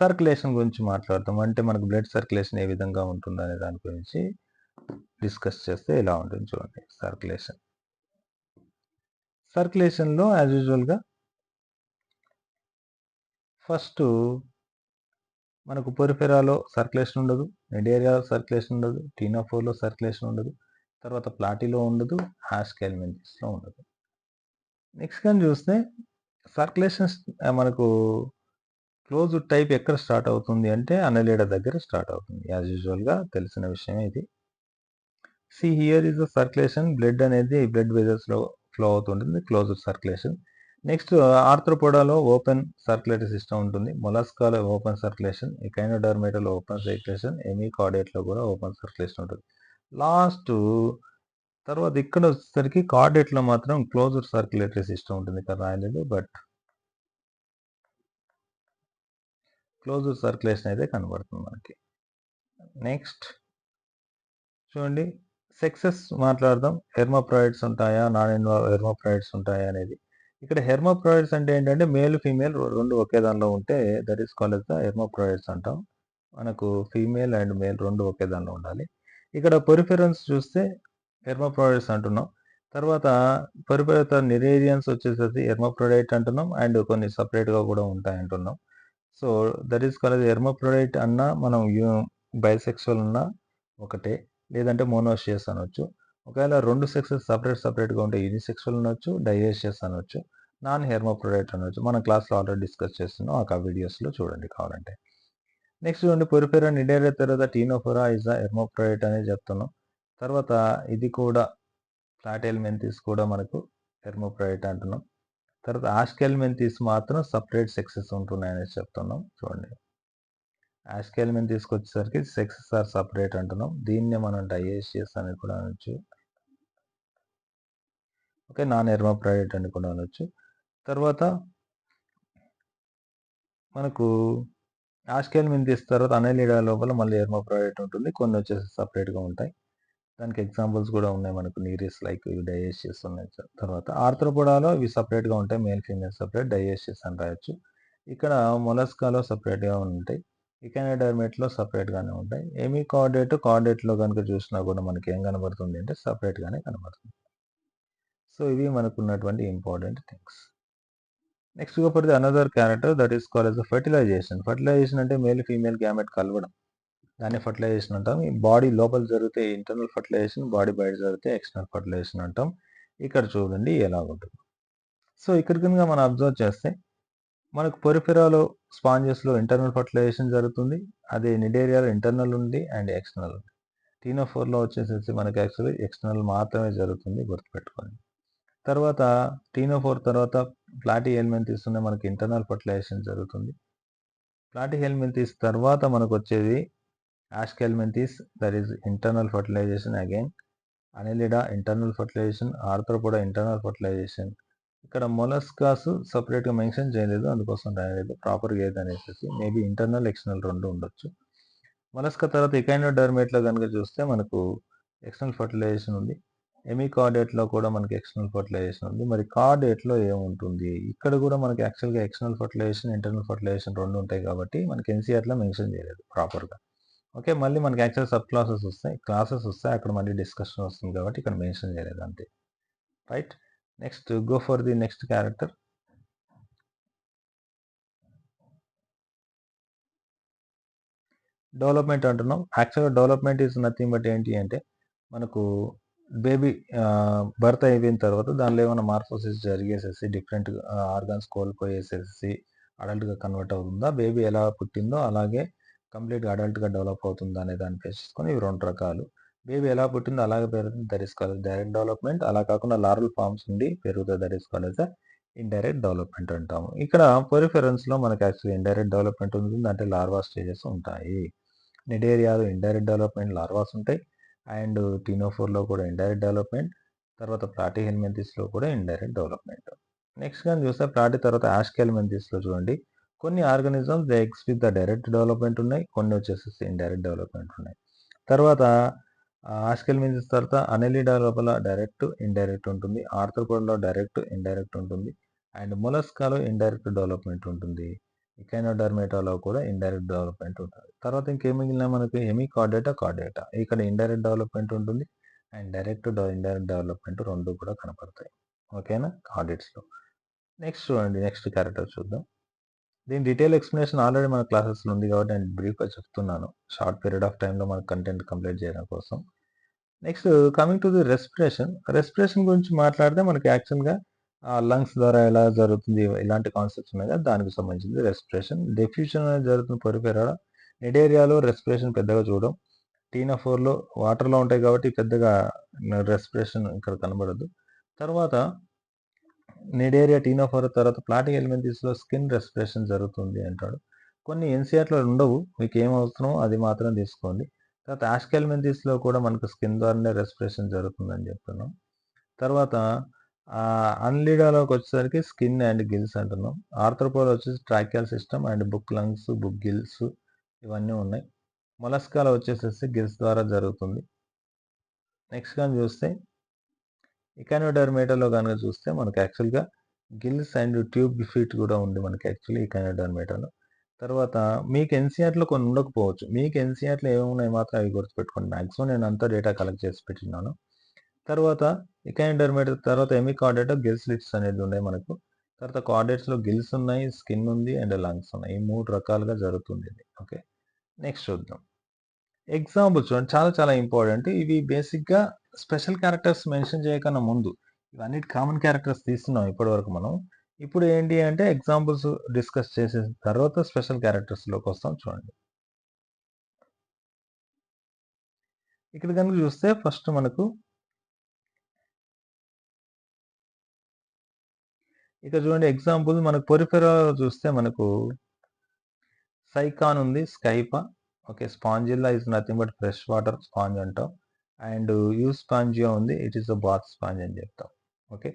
సర్క్యులేషన్ గురించి మాట్లాడదాం. అంటే మనకు బ్లడ్ సర్క్యులేషన్ ఏ విధంగా ఉంటుందనే దాని గురించి డిస్కస్ చేస్తే ఇలా ఉంటుంది చూడండి సర్క్యులేషన్. సర్క్యులేషన్‌లో యాజ్ యూజువల్‌గా ఫస్టు మనకు పెరిఫెరాలో సర్క్యులేషన్ ఉండదు. మిడ్ ఏరియాలో సర్క్యులేషన్ ఉండదు. టీనోఫోర్‌లో సర్క్యులేషన్ ఉండదు. తర్వాత ప్లాటీలో ఉండదు. ఆస్కెల్మెంతిస్‌లో ఉండదు. నెక్స్ట్ గాని చూస్తే సర్క్యులేషన్స్ మనకు క్లోజ్డ్ టైప్ ఎక్కడ స్టార్ట్ అవుతుంది అంటే అన్నెలిడా దగ్గర స్టార్ట్ అవుతుంది. యాజ్ యూజువల్‌గా తెలిసిన విషయమే ఇది. Here is the circulation blood అనేది బ్లడ్ వెసెల్స్‌లో ఫ్లో అవుతుంటుంది. Closed circulation. నెక్స్ట్ ఆర్థ్రోపోడాలో ఓపెన్ సర్క్యులేటరీ సిస్టమ్ ఉంటుంది. మొలస్కాలో ఓపెన్ సర్క్యులేషన్, ఎకైనోడర్మేటాలో ఓపెన్ సర్క్యులేషన్, హెమికార్డేట్‌లో కూడా ఓపెన్ సర్క్యులేషన్ ఉంటుంది. తర్వాత ఇక్కడ వచ్చేసరికి కార్డేట్‌లో మాత్రం క్లోజ్డ్ సర్క్యులేటరీ సిస్టమ్ ఉంటుంది. ఇక్కడ రాయలేదు బట్ క్లోజ్డ్ సర్క్యులేషన్ అయితే కనబడుతుంది మనకి. నెక్స్ట్ చూడండి సెక్సెస్ మాట్లాడదాం. హెర్మాఫ్రాయిడ్స్ ఉంటాయా? నాన్ హెర్మాఫ్రాయిడ్స్ ఉంటాయా అనేది. ఇక్కడ హెర్మాఫ్రాయిడ్స్ అంటే ఏంటంటే మేల్, ఫీమేల్ 2 ఒకే దానిలో ఉంటే that is called as the hermaphrodites అంటాం. మనకు ఫీమేల్ అండ్ మేల్ 2 ఒకే దానిలో ఉండాలి. ఇక్కడ పెరిఫెరన్స్ చూస్తే హెర్మాఫ్రాయిడ్స్ అంటున్నాం. తర్వాత నిరేరియన్స్ వచ్చేసేసి హెర్మాఫ్రోడైట్ అంటున్నాం. అండ్ కొన్ని సెపరేట్‌గా కూడా ఉంటాయంటున్నాం. So, that is called as hermaphrodite అన్నా మనం బైసెక్సువల్ అన్నా ఒకటే. లేదంటే మోనోషియస్ అనొచ్చు. ఒకవేళ 2 సెక్సెస్ సెపరేట్‌గా ఉంటే యూనిసెక్సువల్ అనొచ్చు, డైయేషియస్ అనొచ్చు, నాన్ హెర్మాఫ్రోడైట్ అనొచ్చు. మన క్లాస్‌లో ఆల్రెడీ డిస్కస్ చేస్తున్నాం. ఆ వీడియోస్‌లో చూడండి కావాలంటే. నెక్స్ట్ చూడండి పొరిఫెరా నిడేరియా తర్వాత టీనోఫోరా ఈస్ ద హెర్మాఫ్రోడైట్ అనేది చెప్తున్నాం. తర్వాత ఇది కూడా ప్లాటెల్మెంతిస్ కూడా మనకు హెర్మాఫ్రోడైట్ అంటున్నాం. తర్వాత ఆస్కెల్మెంతిస్ మాత్రం సెపరేట్ సెక్సెస్ ఉంటున్నాయనేసి చెప్తున్నాం. చూడండి. ఆస్కెల్మెంతిస్‌కి వచ్చేసరికి సెక్సెస్ ఆర్ సెపరేట్ అంటున్నాం. దీన్నే మనం డైయేషియస్ అని కూడా అనొచ్చు. ఓకే. నాన్ హెర్మాఫ్రోడైట్ అని కూడా అనొచ్చు. తర్వాత మనకు ఆస్కెల్మెంతిస్ తర్వాత అన్నెలిడా లోపల మళ్ళీ హెర్మాఫ్రోడైట్ ఉంటుంది. కొన్ని వచ్చేసి సెపరేట్‌గా ఉంటాయి. దానికి ఎగ్జాంపుల్స్ కూడా ఉన్నాయి మనకు నీరిస్ లైక్ డైయేషియస్ ఉన్నాయి. తర్వాత ఆర్థ్రోపోడాలో ఇవి సెపరేట్‌గా ఉంటాయి. మేల్, ఫీమేల్ సెపరేట్ డైయేషియస్ అని రాయొచ్చు. ఇక్కడ మొలస్కాలో సెపరేట్‌గా ఉంటాయి. ఎకైనోడర్మేట్‌లో సెపరేట్‌గానే ఉంటాయి. కార్డేట్‌లో గనుక చూసినా కూడా మనకి ఏం కనబడుతుంది అంటే సెపరేట్‌గానే కనబడుతుంది. సో, ఇవి మనకున్నటువంటి important things. Next go for the another character that is called as fertilization. Fertilization అంటే మేల్, ఫీమేల్ గ్యామెట్ కలవడం. దాన్ని ఫర్టిలైజేషన్ అంటాం. ఈ బాడీ లోపల జరిగితే ఇంటర్నల్ ఫర్టిలైజేషన్, బాడీ బయట జరిగితే ఎక్స్టర్నల్ ఫర్టిలైజేషన్ అంటాం. ఇక్కడ చూడండి ఎలాగుంటుందో. సో ఇక్కడ కనుక మనం అబ్జర్వ్ చేస్తే మనకు పొరిఫెరాలో, స్పాంజెస్‌లో ఇంటర్నల్ ఫర్టిలైజేషన్ జరుగుతుంది. అదే నిడేరియాలో ఇంటర్నల్ ఉంది అండ్ ఎక్స్టర్నల్ ఉంది. టీనోఫోర్‌లో వచ్చేసేసి మనకి యాక్చువల్లీ ఎక్స్టర్నల్ మాత్రమే జరుగుతుంది గుర్తుపెట్టుకోండి. తర్వాత టీనోఫోర్ తర్వాత ప్లాటీహెల్మింథస్ ఉన్న మనకి ఇంటర్నల్ ఫర్టిలైజేషన్ జరుగుతుంది. ప్లాటీహెల్మింథస్ తర్వాత మనకొచ్చేది Aschelminthes, that is internal fertilization again. Annelida internal fertilization, Arthropoda internal fertilization. ఇక్కడ మొలస్కాస్ సెపరేట్‌గా మెన్షన్ చేయలేదు. అందుకోసం రాయలేదు. ప్రాపర్‌గా ఏదనేసేసి మేబీ ఇంటర్నల్, ఎక్స్టర్నల్ 2 ఉండొచ్చు. మొలస్కా తర్వాత ఎకైనోడర్మేట్‌లో గనుక చూస్తే మనకు ఎక్స్టర్నల్ ఫర్టిలైజేషన్ ఉంది. హెమికార్డేట్‌లో కూడా మనకి ఎక్స్టర్నల్ ఫర్టిలైజేషన్ ఉంది. మరి కార్డేట్‌లో ఏముంటుంది? ఇక్కడ కూడా మనకి యాక్చువల్‌గా ఎక్స్టర్నల్ ఫర్టిలైజేషన్, ఇంటర్నల్ ఫర్టిలైజేషన్ 2 ఉంటాయి కాబట్టి మనకి ఎన్‌సీఈఆర్‌లో మెన్షన్ చేయలేదు ప్రాపర్‌గా. ఓకే. మళ్ళీ మనకి యాక్చువల్ సబ్ క్లాసెస్ వస్తాయి. అక్కడ మళ్ళీ డిస్కషన్ వస్తుంది కాబట్టి ఇక్కడ మెన్షన్ చేయలేదు అంతే. Right. Next go for the next character. Development అంటున్నాం. యాక్చువల్‌గా డెవలప్‌మెంట్ ఈస్ నథింగ్ బట్ ఏంటి అంటే మనకు బేబీ బర్త్ అయిపోయిన తర్వాత దానిలో ఏమైనా మార్ఫోసిస్ జరిగేసేసి డిఫరెంట్ ఆర్గాన్స్ కోల్పోయేసేసి అడల్ట్‌గా కన్వర్ట్ అవుతుందా? బేబీ ఎలా పుట్టిందో అలాగే కంప్లీట్‌గా అడల్ట్‌గా డెవలప్ అవుతుందా అనే దాన్ని బేస్ చేసుకొని ఇవి 2 రకాలు. బేబీ ఎలా పుట్టిందో అలాగే పెరుగుతుంది, that is called direct development. అలా కాకుండా లార్వల్ ఫార్మ్స్ నుండి పెరుగుతుంది, that is called as indirect development అంటాము. ఇక్కడ పొరిఫెరన్స్‌లో మనకి యాక్చువల్లీ ఇండైరెక్ట్ డెవలప్‌మెంట్ ఉంటుంది. అంటే లార్వా స్టేజెస్ ఉంటాయి. నిడేరియాలో ఇండైరెక్ట్ డెవలప్‌మెంట్ లార్వాస్ ఉంటాయి. అండ్ టీనోఫోర్‌లో కూడా ఇండైరెక్ట్ డెవలప్‌మెంట్. తర్వాత ప్లాటీహెల్మింథస్‌లో కూడా ఇండైరెక్ట్ డెవలప్‌మెంట్. నెక్స్ట్ గాని చూస్తే ప్లాటీ తర్వాత ఆష్కెల్మింథస్‌లో చూడండి. కొన్ని organisms they exhibit the direct development ఉన్నాయి. కొన్ని వచ్చేసేసి ఇండైరెక్ట్ డెవలప్‌మెంట్ ఉన్నాయి. తర్వాత ఆష్కెల్మింథస్ తర్వాత అనెలిడా లోపల డైరెక్ట్, ఇండైరెక్ట్ ఉంటుంది. ఆర్థ్రోపోడ్‌లో డైరెక్ట్, ఇండైరెక్ట్ ఉంటుంది. అండ్ మొలస్కాలో ఇండైరెక్ట్ డెవలప్‌మెంట్ ఉంటుంది. ఎకైనోడర్మేటాలో కూడా ఇండైరెక్ట్ డెవలప్‌మెంట్ ఉంటుంది. తర్వాత ఇంకేం మిగిలినాయి మనకి హెమికార్డేటా, కార్డేటా. ఇక్కడ ఇండైరెక్ట్ డెవలప్‌మెంట్ ఉంటుంది. అండ్ డైరెక్ట్, ఇండైరెక్ట్ డెవలప్‌మెంట్ 2 కూడా కనపడతాయి. ఓకేనా? కార్డేట్స్‌లో. నెక్స్ట్ చూడండి. నెక్స్ట్ క్యారెక్టర్ చూద్దాం. దీని డీటెయిల్ ఎక్స్‌ప్లనేషన్ ఆల్రెడీ మన క్లాసెస్‌లో ఉంది కాబట్టి నేను బ్రీఫ్‌గా చెప్తున్నాను. షార్ట్ పీరియడ్ ఆఫ్ టైమ్‌లో మన కంటెంట్ కంప్లీట్ చేయడం కోసం. Next coming to the respiration. Respiration గురించి మాట్లాడితే మనకి యాక్చువల్‌గా లంగ్స్ ద్వారా ఎలా జరుగుతుంది, ఇలాంటి కాన్సెప్ట్స్ ఉన్నాయి కదా! దానికి సంబంధించింది రెస్పిరేషన్. డిఫ్యూషన్ అనేది జరుగుతుంది పొరిఫెరా. నిడేరియాలో రెస్పిరేషన్ పెద్దగా చూడం. టీనోఫోర్‌లో వాటర్‌లో ఉంటాయి కాబట్టి పెద్దగా రెస్పిరేషన్ ఇక్కడ కనబడదు. తర్వాత నిడేరియా, టీనోఫోర్ తర్వాత ప్లాటిహెల్మింథస్‌లో స్కిన్ రెస్పిరేషన్ జరుగుతుంది అంటాడు. కొన్ని ఎన్‌సీఆర్‌లో ఉండవు. మీకు ఏం అవసరమో అది మాత్రం తీసుకోండి. తర్వాత ఆష్కెల్మింథస్‌లో కూడా మనకు స్కిన్ ద్వారానే రెస్పిరేషన్ జరుగుతుందని చెప్తున్నాం. తర్వాత అన్‌లిడాలోకి వచ్చేసరికి స్కిన్ అండ్ గిల్స్ అంటున్నాం. ఆర్థ్రోపోడ్ వచ్చేసి tracheal system and book lungs, book gills ఇవన్నీ ఉన్నాయి. మొలస్కాలో వచ్చేసేసి గిల్స్ ద్వారా జరుగుతుంది. నెక్స్ట్ గాని చూస్తే ఎకైనోడర్మేటాలో గనుక చూస్తే మనకు యాక్చువల్‌గా గిల్స్ అండ్ ట్యూబ్ ఫీట్ కూడా ఉంది మనకి యాక్చువల్లీ ఎకైనోడర్మేటాలో. తర్వాత మీకు ఎన్‌సీఆర్‌లో కొన్ని ఉండకపోవచ్చు. మీకు ఎన్‌సీఆర్‌లో ఏమున్నాయి మాత్రం అవి గుర్తుపెట్టుకోండి. మాక్సిమం నేను అంతా డేటా కలెక్ట్ చేసి పెట్టినాను. తర్వాత ఎకైనోడర్మేటా తర్వాత హెమికార్డేటా, గిల్ స్లిట్స్ అనేది ఉన్నాయి మనకు. తర్వాత కార్డేట్స్‌లో గిల్స్ ఉన్నాయి, స్కిన్ ఉంది అండ్ లంగ్స్ ఉన్నాయి. ఈ 3 రకాలుగా జరుగుతుంది ఇది. ఓకే. నెక్స్ట్ చూద్దాం. ఎగ్జాంపుల్స్ చూడండి చాలా చాలా ఇంపార్టెంట్. ఇవి బేసిక్‌గా స్పెషల్ క్యారెక్టర్స్ మెన్షన్ చేయకన్నా ముందు ఇవన్నిటి కామన్ క్యారెక్టర్స్ తీస్తున్నాం ఇప్పటివరకు మనం. ఇప్పుడు ఏంటి అంటే ఎగ్జాంపుల్స్ డిస్కస్ చేసిన తర్వాత స్పెషల్ క్యారెక్టర్స్‌లోకి వస్తాం చూడండి. ఇక్కడ గనుక చూస్తే ఫస్ట్ మనకు ఇక్కడ చూడండి ఎగ్జాంపుల్ మనకు పొరిఫెరాలో చూస్తే మనకు సైకాన్ ఉంది, Scypha. Okay. Spongilla is nothing but fresh water sponge అంటాం. అండ్ యూస్పాంజియా ఉంది. It is a bath sponge అని చెప్తాం. ఓకే.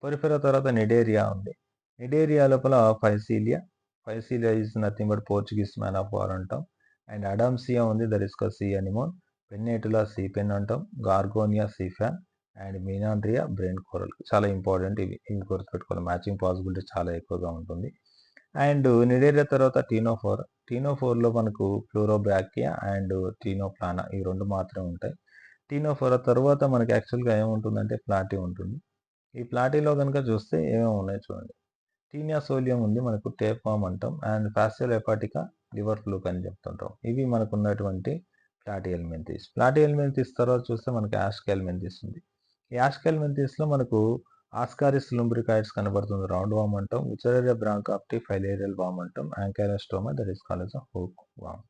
పొరిఫెరా తర్వాత నిడేరియా ఉంది. నిడేరియా లోపల Physalia. Physalia is nothing but Portuguese man of war అంటాం. అండ్ అడామ్సియా ఉంది. That is called sea anemone. Pennatula sea pen అంటాం. Gorgonia sea fan. And Meandrina brain coral. చాలా important ఇవి. ఇవి గుర్తుపెట్టుకోవాలి. మ్యాచింగ్ పాసిబిలిటీ చాలా ఎక్కువగా ఉంటుంది. అండ్ నిడేరియా తర్వాత టీనోఫోర్. టీనోఫోర్‌లో మనకు ఫ్లోరోబ్రాకియా అండ్ టీనోప్లానా ఈ 2 మాత్రమే ఉంటాయి. టీనోఫోరా తర్వాత మనకి యాక్చువల్‌గా ఏముంటుందంటే ప్లాటీ ఉంటుంది. ఈ ప్లాటీలో గనుక చూస్తే ఏమేమి ఉన్నాయి చూడండి. టీనియా సోలియం ఉంది మనకు టేప్ వార్మ్ అంటాం. అండ్ ఫాసియోల్ హెపాటికా, లివర్ ఫ్లూక్ అని చెప్తుంటాం. ఇవి మనకున్నటువంటి ప్లాటిహెల్మింథీస్. ప్లాటిహెల్మింథీస్ తర్వాత చూస్తే మనకి యాష్కెల్మింథీస్ ఉంది. ఈ యాష్కెల్మింథీస్‌లో మనకు ఆస్కారిస్ లుంబ్రికాయిడ్స్ కనబడుతుంది. రౌండ్ వార్మ్ అంటాం. ఉచెరేరియా బ్రాంకాప్టి ఫైలేరియల్ వార్మ్ అంటాం. Ancylostoma that is called as hook worm.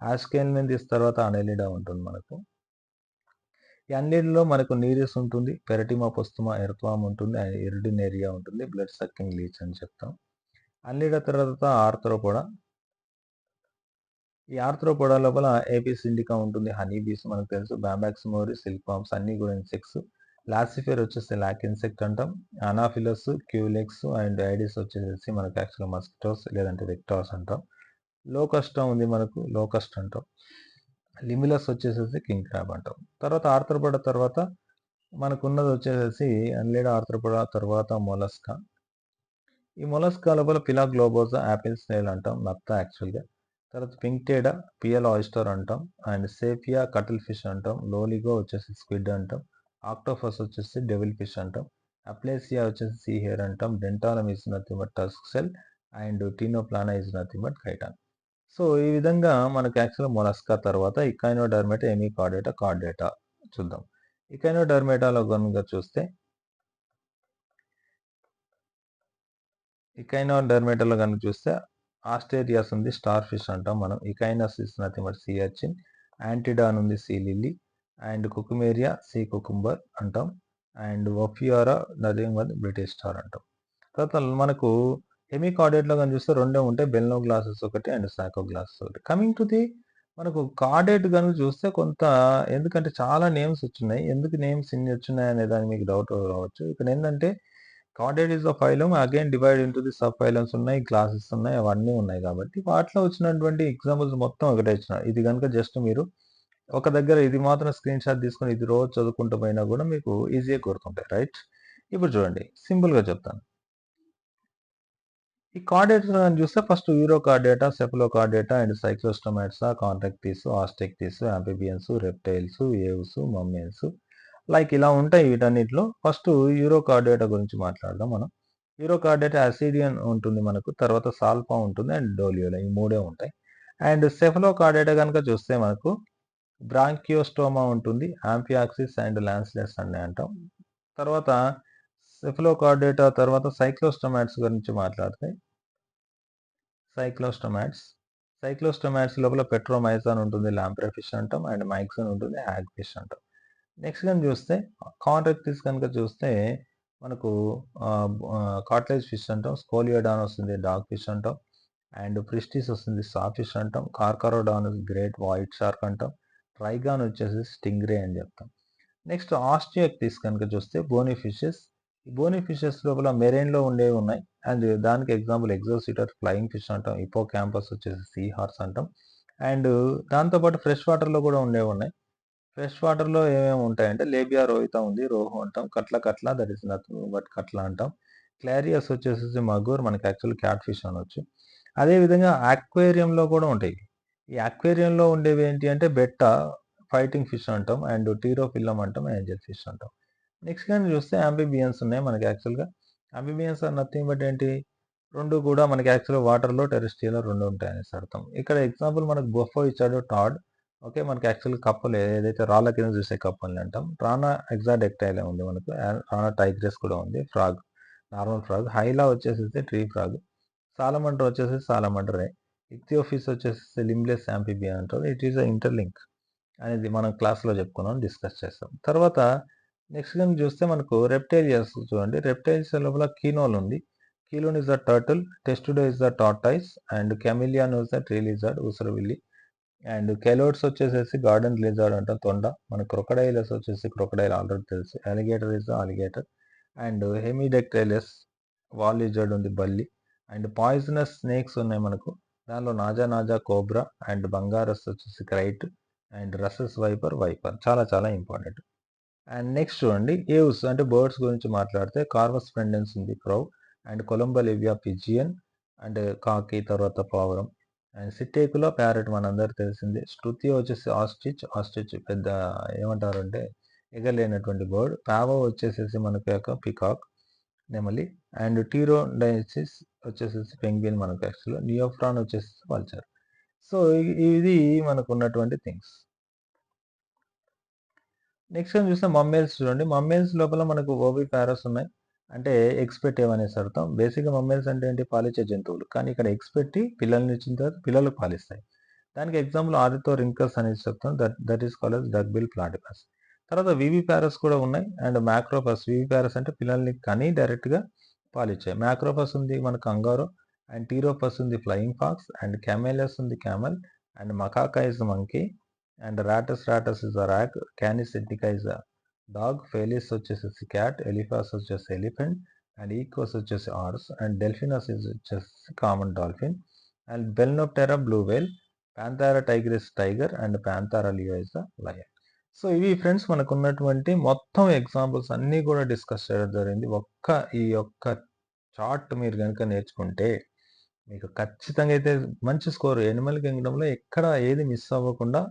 Aschelminthes తర్వాత అనెలిడా ఉంటుంది మనకు. ఈ అన్నిటిలో మనకు నీరిస్ ఉంటుంది, పెరటిమా పొస్తుమా ఎర్త్వామ్ ఉంటుంది, ఇరిడినేరియా ఉంటుంది, బ్లడ్ సక్కింగ్ లీచ్ అని చెప్తాం. అన్నిటి తర్వాత ఆర్థ్రోపోడా. ఈ ఆర్థ్రోపోడా లోపల ఏపిస్ ఇండికా ఉంటుంది, హనీ బీస్ మనకు తెలుసు, బాంబాక్స్ మోరీ, సిల్క్ వామ్స్ అన్ని కూడా ఇన్సెక్ట్స్. లాసిఫేర్ వచ్చేసి లాక్ ఇన్సెక్ట్ అంటాం. అనాఫిలస్, క్యూలెక్స్ అండ్ ఐడిస్ వచ్చేసి మనకు యాక్చువల్గా మస్కిటోస్ లేదంటే వెక్టార్స్ అంటాం. లోకస్టా ఉంది మనకు, లోకస్ట్ అంటాం. లిమిలస్ వచ్చేసేసి కింగ్ క్రాబ్ అంటాం. తర్వాత ఆర్థ్రోపోడా తర్వాత మనకున్నది వచ్చేసేసి అన్లేడా ఆర్థ్రోపోడా తర్వాత మొలస్కా. ఈ మొలస్కా లోపల పిలా గ్లోబోజా, యాపిల్ స్నేల్ అంటాం, నత్త యాక్చువల్గా. తర్వాత పింక్టేడా, పియల్ ఆయిస్టర్ అంటాం, అండ్ సేపియా కటిల్ ఫిష్ అంటాం, లోలిగో వచ్చేసి స్క్విడ్ అంటాం, ఆక్టోఫస్ వచ్చేసి డెవిల్ ఫిష్ అంటాం, అప్లేసియా వచ్చేసి సీ హెయిర్ అంటాం, Dentalium is nothing but tusk shell and టీనోప్లానా is nothing but chiton. So ఈ విధంగా మనకు యాక్చువల్గా మొలస్కా తర్వాత ఇకైనోడర్మేటా, ఎమికార్డేటా, కార్డేటా చూద్దాం. ఇకైనోడర్మేటాలో కనుక చూస్తే ఇకైనోడర్మేటాలో కనుక చూస్తే ఆస్టేరియాస్ ఉంది, స్టార్ ఫిష్ అంటాం మనం. Echinus is nothing but sea urchin. Antedon ఉంది, sea lily. And Cucumaria sea cucumber అంటాం. And Ophiura nothing but British star అంటాం. తర్వాత మనకు హెమికార్డేట్లో కనుక చూస్తే రెండే ఉంటాయి, బెల్నో గ్లాసెస్ ఒకటి అండ్ సాకో గ్లాసెస్ ఒకటి. కమింగ్ టు ది మనకు కార్డేట్ కనుక చూస్తే కొంత, ఎందుకంటే చాలా నేమ్స్ వచ్చినాయి, ఎందుకు నేమ్స్ ఇన్ని వచ్చినాయి అనే దానికి మీకు డౌట్ రావచ్చు. ఇక్కడ ఏంటంటే caudate is a phylum, again divide into the sub phylums ఉన్నాయి, క్లాసెస్ ఉన్నాయి, అవన్నీ ఉన్నాయి కాబట్టి వాటిలో వచ్చినటువంటి ఎగ్జాంపుల్స్ మొత్తం ఒకటే ఇచ్చిన. ఇది కనుక జస్ట్ మీరు ఒక దగ్గర ఇది మాత్రం స్క్రీన్ షాట్ తీసుకొని ఇది రోజు చదువుకుంటూ పోయినా కూడా మీకు ఈజీగా గుర్తుంటాయి, రైట్? ఇప్పుడు చూడండి, సింపుల్గా చెప్తాను. ఈ కార్డేట్స్ చూస్తే first Urochordata, Cephalochordata and Cyclostomata, Chondrichthyes, Osteichthyes, amphibians, reptiles, Aves, mammals like ఇలా ఉంటాయి. వీటన్నిటిలో ఫస్ట్ యూరో కార్డేటా గురించి మాట్లాడదాం మనం. యూరో కార్డేటా అసిడియన్ ఉంటుంది మనకు, తర్వాత సాల్పా ఉంటుంది అండ్ డోలియోలా, ఈ మూడే ఉంటాయి. అండ్ సెఫలో కార్డేటా కనుక చూస్తే మనకు బ్రాంకియోస్టోమా ఉంటుంది, ఆంఫియాక్సిస్ అండ్ లాన్స్లెస్ అని అంటాం. తర్వాత సెఫలో కార్డేటా తర్వాత సైక్లోస్టోమాట్స్ గురించి మాట్లాడితే సైక్లోస్టోమాట్స్ లోపల పెట్రోమైజాన్ ఉంటుంది, లాంప్రే ఫిష్ అంటాం, అండ్ మైక్సన్ ఉంటుంది, హ్యాగ్ ఫిష్ అంటాం. నెక్స్ట్ కనుక చూస్తే కాంట్రాక్టిస్ కనుక చూస్తే మనకు కాట్లేజ్ ఫిష్ అంటాం, స్కోలియోడాన్ వస్తుంది, డాగ్ ఫిష్ అంటాం, అండ్ ప్రిస్టిస్ వస్తుంది, సా ఫిష్ అంటాం, కార్కరోడాన్ గ్రేట్ వైట్ షార్క్ అంటాం, ట్రైగాన్ వచ్చేసి స్టింగ్రే అని చెప్తాం. నెక్స్ట్ ఆస్టియాక్టిస్ కనుక చూస్తే బోనీ ఫిషెస్. ఈ బోనీ ఫిషెస్ లోపల మెరైన్లో ఉండేవి ఉన్నాయి, అండ్ దానికి ఎగ్జాంపుల్ ఎగ్జోసిటర్, ఫ్లయింగ్ ఫిష్ అంటాం, ఇపో క్యాంపస్ వచ్చేసి సీ హార్స్ అంటాం. అండ్ దాంతోపాటు ఫ్రెష్ వాటర్లో కూడా ఉండేవి ఉన్నాయి. ఫ్రెష్ వాటర్లో ఏమేమి ఉంటాయంటే లేబియా రోహిత ఉంది, రోహు అంటాం, కట్ల దట్ ఈస్ నథింగ్ బట్ కట్ల అంటాం. క్లారియస్ వచ్చేసి మగూర్, మనకి యాక్చువల్ క్యాట్ ఫిష్ అనొచ్చు. అదేవిధంగా ఆక్వేరియంలో కూడా ఉంటాయి. ఈ ఆక్వేరియంలో ఉండేవి ఏంటి అంటే బెట్ట, ఫైటింగ్ ఫిష్ అంటాం, అండ్ టీరోఫిల్లం అంటాం, ఏంజల్ ఫిష్ అంటాం. నెక్స్ట్ కానీ చూస్తే అంబిబియన్స్ ఉన్నాయి మనకి యాక్చువల్గా. అంబిబియన్స్ ఆర్ నథింగ్ బట్ ఏంటి, రెండు కూడా మనకి యాక్చువల్గా వాటర్లో, టెరెస్ట్రియల్లో రెండు ఉంటాయనేసి అర్థం. ఇక్కడ ఎగ్జాంపుల్ మనకు బొఫో ఇచ్చాడు, టాడ్. ఓకే, మనకి యాక్చువల్గా కప్పలు ఏదైతే రాళ్ళ కింద చూసే కప్పల్ని అంటాం. రానా ఎగ్జాడెక్టైల్ ఉంది మనకు, రానా టైగ్రెస్ కూడా ఉంది, ఫ్రాగ్, నార్మల్ ఫ్రాగ్. హైలా వచ్చేసి ట్రీ ఫ్రాగ్. సాలమండర్ వచ్చేసి సాలమండరే. ఇక్థియోఫిస్ వచ్చేసి లింబ్లెస్ యాంఫిబియన్ అంటారు. ఇట్ ఈస్ అ ఇంటర్లింక్ అనేది మనం క్లాస్లో చెప్పుకున్నాం, డిస్కస్ చేస్తాం. తర్వాత నెక్స్ట్ కనుక చూస్తే మనకు రెప్టైలియస్ చూడండి. రెప్టైల్స్ లోపల కీనోల్ ఉంది. Chelone is the turtle, Testudo is the tortoise, and Chamaeleon is the tree lizard, ఉసరవిల్లి. అండ్ కెలోడ్స్ వచ్చేసేసి గార్డెన్ లిజార్డ్ అంటాం, తొండ. మన క్రొకడైలస్ వచ్చేసి క్రొకడైల్ ఆల్రెడీ తెలుసు. Alligator is the alligator. And Hemidactylus wall lizard ఉంది, బల్లి. అండ్ పాయిజనస్ స్నేక్స్ ఉన్నాయి మనకు, దానిలో నాజా కోబ్రా, అండ్ బంగారస్ వచ్చేసి క్రైట్, అండ్ రసస్ వైపర్ చాలా చాలా ఇంపార్టెంట్. అండ్ నెక్స్ట్ చూడండి ఏవ్స్ అంటే బర్డ్స్ గురించి మాట్లాడితే కార్వస్ ఫ్రెండెన్స్ ఉంది, క్రౌ. అండ్ కొలంబలివియా పిజియన్, అండ్ కాకి, తర్వాత పావురం. అండ్ సిట్టేకులో ప్యారెట్ మనందరికి తెలిసింది. శృతి వచ్చేసి ఆస్ట్రిచ్ పెద్ద ఏమంటారు అంటే ఎగలేనటువంటి బర్డ్. పావో వచ్చేసేసి మనకు యొక్క పికాక్, నెమలి. అండ్ టీరోడైసిస్ వచ్చేసేసి పెంగ్విన్ మనకు యాక్చువల్గా. నియోఫ్రాన్ వచ్చేసి వల్చర్. సో, ఇది మనకున్నటువంటి థింగ్స్. నెక్స్ట్ టైమ్ చూస్తే మమ్మేల్స్ చూడండి. మమ్మేల్స్ లోపల మనకు ఓవిపారస్ ఉన్నాయి. అంటే ఎగ్స్ పెట్టేవి అనేసి అర్థం. బేసిక్‌గా మమ్మేల్స్ అంటే ఏంటి? పాలిచ్చే జంతువులు. కానీ ఇక్కడ ఎగ్స్ పెట్టి పిల్లల్నిచ్చిన తర్వాత పిల్లలు పాలిస్తాయి. దానికి ఎగ్జాంపుల్ ఆరిథోరింకస్ అనేసి చెప్తాం. That is called as duck bill platypus. తర్వాత వివిపారస్ కూడా ఉన్నాయి. అండ్ మ్యాక్రోపస్. వివిపారస్ అంటే పిల్లల్ని కని డైరెక్ట్‌గా పాలిచ్చాయి. మ్యాక్రోపస్ ఉంది మన కంగారో. అండ్ టీరోపస్ ఉంది ఫ్లయింగ్ ఫాక్స్. అండ్ కెమెలస్ ఉంది camel. And Macaca is monkey. And Rattus is a rat. Canis indica is a dog. Felis వచ్చేసేసి క్యాట్. ఎలిఫాస్ వచ్చేసి ఎలిఫెంట్. అండ్ ఈక్వస్ వచ్చేసి హార్స్. అండ్ డెల్ఫినస్ వచ్చేసి common dolphin. And Balaenoptera blue whale. Panthera tigris tiger. And Panthera leo is the lion. So ఇవి friends మనకున్నటువంటి మొత్తం examples అన్నీ కూడా discuss చేయడం జరిగింది. ఈ యొక్క చార్ట్ మీరు గనుక నేర్చుకుంటే మీకు ఖచ్చితంగా అయితే మంచి స్కోర్ యానిమల్ కింగ్డమ్‌లో ఎక్కడ ఏది మిస్ అవ్వకుండా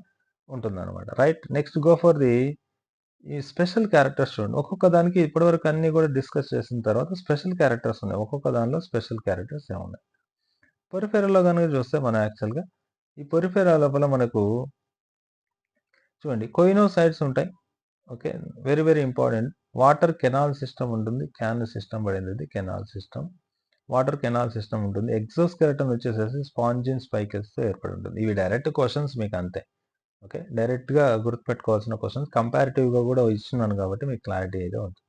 ఉంటుందన్నమాట. రైట్. నెక్స్ట్ గో ఫర్ ఈ స్పెషల్ క్యారెక్టర్స్ చూడండి. ఒక్కొక్క దానికి ఇప్పటివరకు అన్నీ కూడా డిస్కస్ చేసిన తర్వాత స్పెషల్ క్యారెక్టర్స్ ఉన్నాయి. ఒక్కొక్క దానిలో స్పెషల్ క్యారెక్టర్స్ ఏమున్నాయి. పొరిఫెరాలో గనుక చూస్తే మనం యాక్చువల్‌గా ఈ పొరిఫెరా లోపల మనకు చూడండి కొయినోసైడ్స్ ఉంటాయి. Okay. Very very important. Water canal system ఉంటుంది. క్యాన్ సిస్టమ్ పడింది ఇది canal system. Water canal system ఉంటుంది. ఎగ్జోస్కెలటన్ వచ్చేసేసి స్పాంజిన్ స్పైకల్స్‌తో ఏర్పడి ఉంటుంది. ఇవి డైరెక్ట్ క్వెషన్స్ మీకు అంతే. ఓకే. డైరెక్ట్‌గా గుర్తుపెట్టుకోవాల్సిన క్వెషన్స్ కంపారిటివ్‌గా కూడా ఇస్తున్నాను కాబట్టి మీకు క్లారిటీ అయితే ఉంటుంది.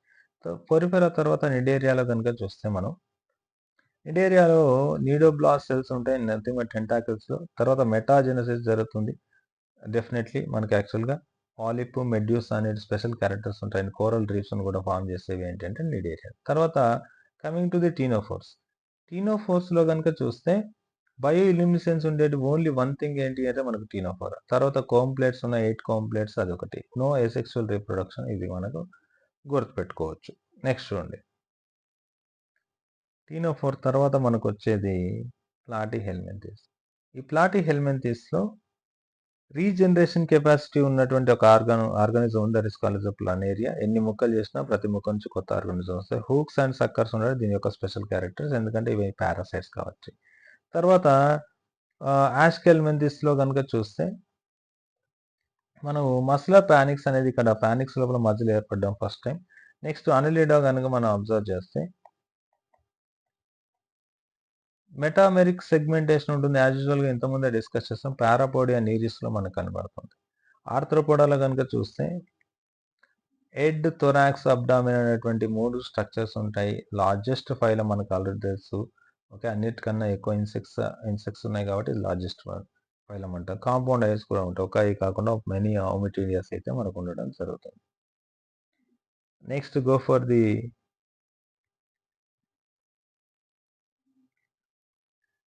సో, పొరిఫెరా తర్వాత నిడేరియాలో గనుక చూస్తే మనం నిడేరియాలో నీడోబ్లాస్ట్ సెల్స్ ఉంటాయి. నథింగ్ బట్ టెంటాకిల్స్‌లో. తర్వాత మెటాజెనసిస్ జరుగుతుంది. డెఫినెట్‌లీ మనకి యాక్చువల్‌గా పాలిప్, మెడ్యూసా అనేది స్పెషల్ క్యారెక్టర్స్ ఉంటాయి. అండ్ కోరల్ రీఫ్స్‌ని కూడా ఫార్మ్ చేసేవి ఏంటంటే నిడేరియా. తర్వాత కమింగ్ టు ది టీనోఫోర్స్. టీనోఫోర్స్‌లో గనుక చూస్తే బయో ఇల్యూమినెసెన్స్ ఉండేటి ఓన్లీ వన్ థింగ్ ఏంటి అంటే మనకు టీనోఫోరా. తర్వాత కోంప్లెట్స్ ఉన్నాయి. 8 కోంప్లెట్స్ అదొకటి. నో అసెక్షువల్ రీప్రొడక్షన్ ఇది మనకు గుర్తుపెట్టుకోవచ్చు. నెక్స్ట్ చూడండి. టీనోఫోర్ తర్వాత మనకొచ్చేది ప్లాటీహెల్మింథిస్. ఈ ప్లాటీహెల్మింథిస్‌లో రీజనరేషన్ కెపాసిటీ ఉన్నటువంటి ఒక ఆర్గానిజం ఉంది. That is called as a planaria. ఎన్ని ముక్కలు చేసినా ప్రతి ముక్క నుంచి కొత్త ఆర్గానిజం వస్తాయి. హూక్స్ అండ్ సక్కర్స్ ఉన్నాయి. దీని యొక్క స్పెషల్ క్యారెక్టర్స్. ఎందుకంటే ఇవి పారాసైట్స్ కాబట్టి. తర్వాత యాష్కెల్మెంతిస్‌లో గనుక చూస్తే మనం మస్కులర్ పానిక్స్ అనేది ఇక్కడ పానిక్స్ లోపల మజిల్ ఏర్పడడం ఫస్ట్ టైం. నెక్స్ట్ అనెలిడా గనుక మనం అబ్జర్వ్ చేస్తే మెటామెరిక్ సెగ్మెంటేషన్ ఉంటుంది. యాజ్ యూజువల్‌గా ఇంతకుముందే డిస్కస్ చేసాం. పారాపోడియా నీరిస్‌లో మనకు కనబడుతుంది. ఆర్థ్రోపోడాలో గనుక చూస్తే హెడ్, థొరాక్స్, అబ్డామిన్ అనేటువంటి 3 స్ట్రక్చర్స్ ఉంటాయి. లార్జెస్ట్ ఫైలం మనకు ఆల్రెడీ తెలుసు. ఓకే. అన్నిటికన్నా ఎక్కువ ఇన్సెక్ట్స్ ఉన్నాయి కాబట్టి ఇది లార్జెస్ట్ ఫైలం అంటారు. కాంపౌండ్ ఐస్ కూడా ఉంటాయి. ఒకయి కాకుండా మెనీ ఔమిటీరియాస్ అయితే మనకు ఉండడం జరుగుతుంది. నెక్స్ట్ గో ఫర్ ది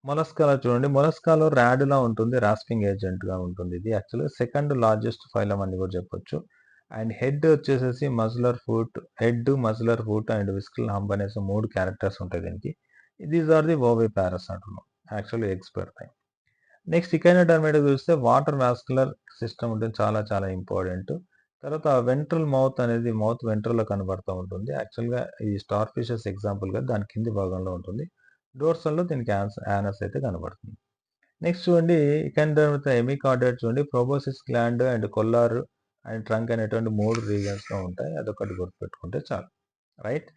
మొలస్కాలో చూడండి. మొలస్కాలో ర్యాడ్‌లా ఉంటుంది. రాస్పింగ్ ఏజెంట్‌గా ఉంటుంది. ఇది యాక్చువల్‌గా సెకండ్ లార్జెస్ట్ ఫైలం అని కూడా చెప్పొచ్చు. అండ్ హెడ్ వచ్చేసేసి మస్కులర్ ఫుట్ అండ్ విస్కల్ హంప్ అనేసి 3 క్యారెక్టర్స్ ఉంటాయి దీనికి. దీస్ ఆర్ ది ఓవిపారస్ అంటున్నాం. యాక్చువల్‌గా ఎగ్స్ పెడతాయి. నెక్స్ట్ ఎకినోడెర్మిటా చూస్తే వాటర్ వాస్కులర్ సిస్టమ్ ఉంటుంది. చాలా చాలా ఇంపార్టెంట్. తర్వాత వెంట్రల్ మౌత్ అనేది మౌత్ వెంట్రల్‌లో కనబడుతూ ఉంటుంది. యాక్చువల్‌గా ఈ స్టార్ ఫిషెస్ ఎగ్జాంపుల్‌గా దాని కింది భాగంలో ఉంటుంది. డోర్సల్‌లో దీనికి యానస్ అయితే కనబడుతుంది. నెక్స్ట్ చూడండి ఎకినోడెర్మిటా హెమికార్డేట్ చూడండి. Proboscis gland and collar and trunk అనేటువంటి 3 రీజియన్స్‌లో ఉంటాయి. అదొకటి గుర్తుపెట్టుకుంటే చాలు. Right.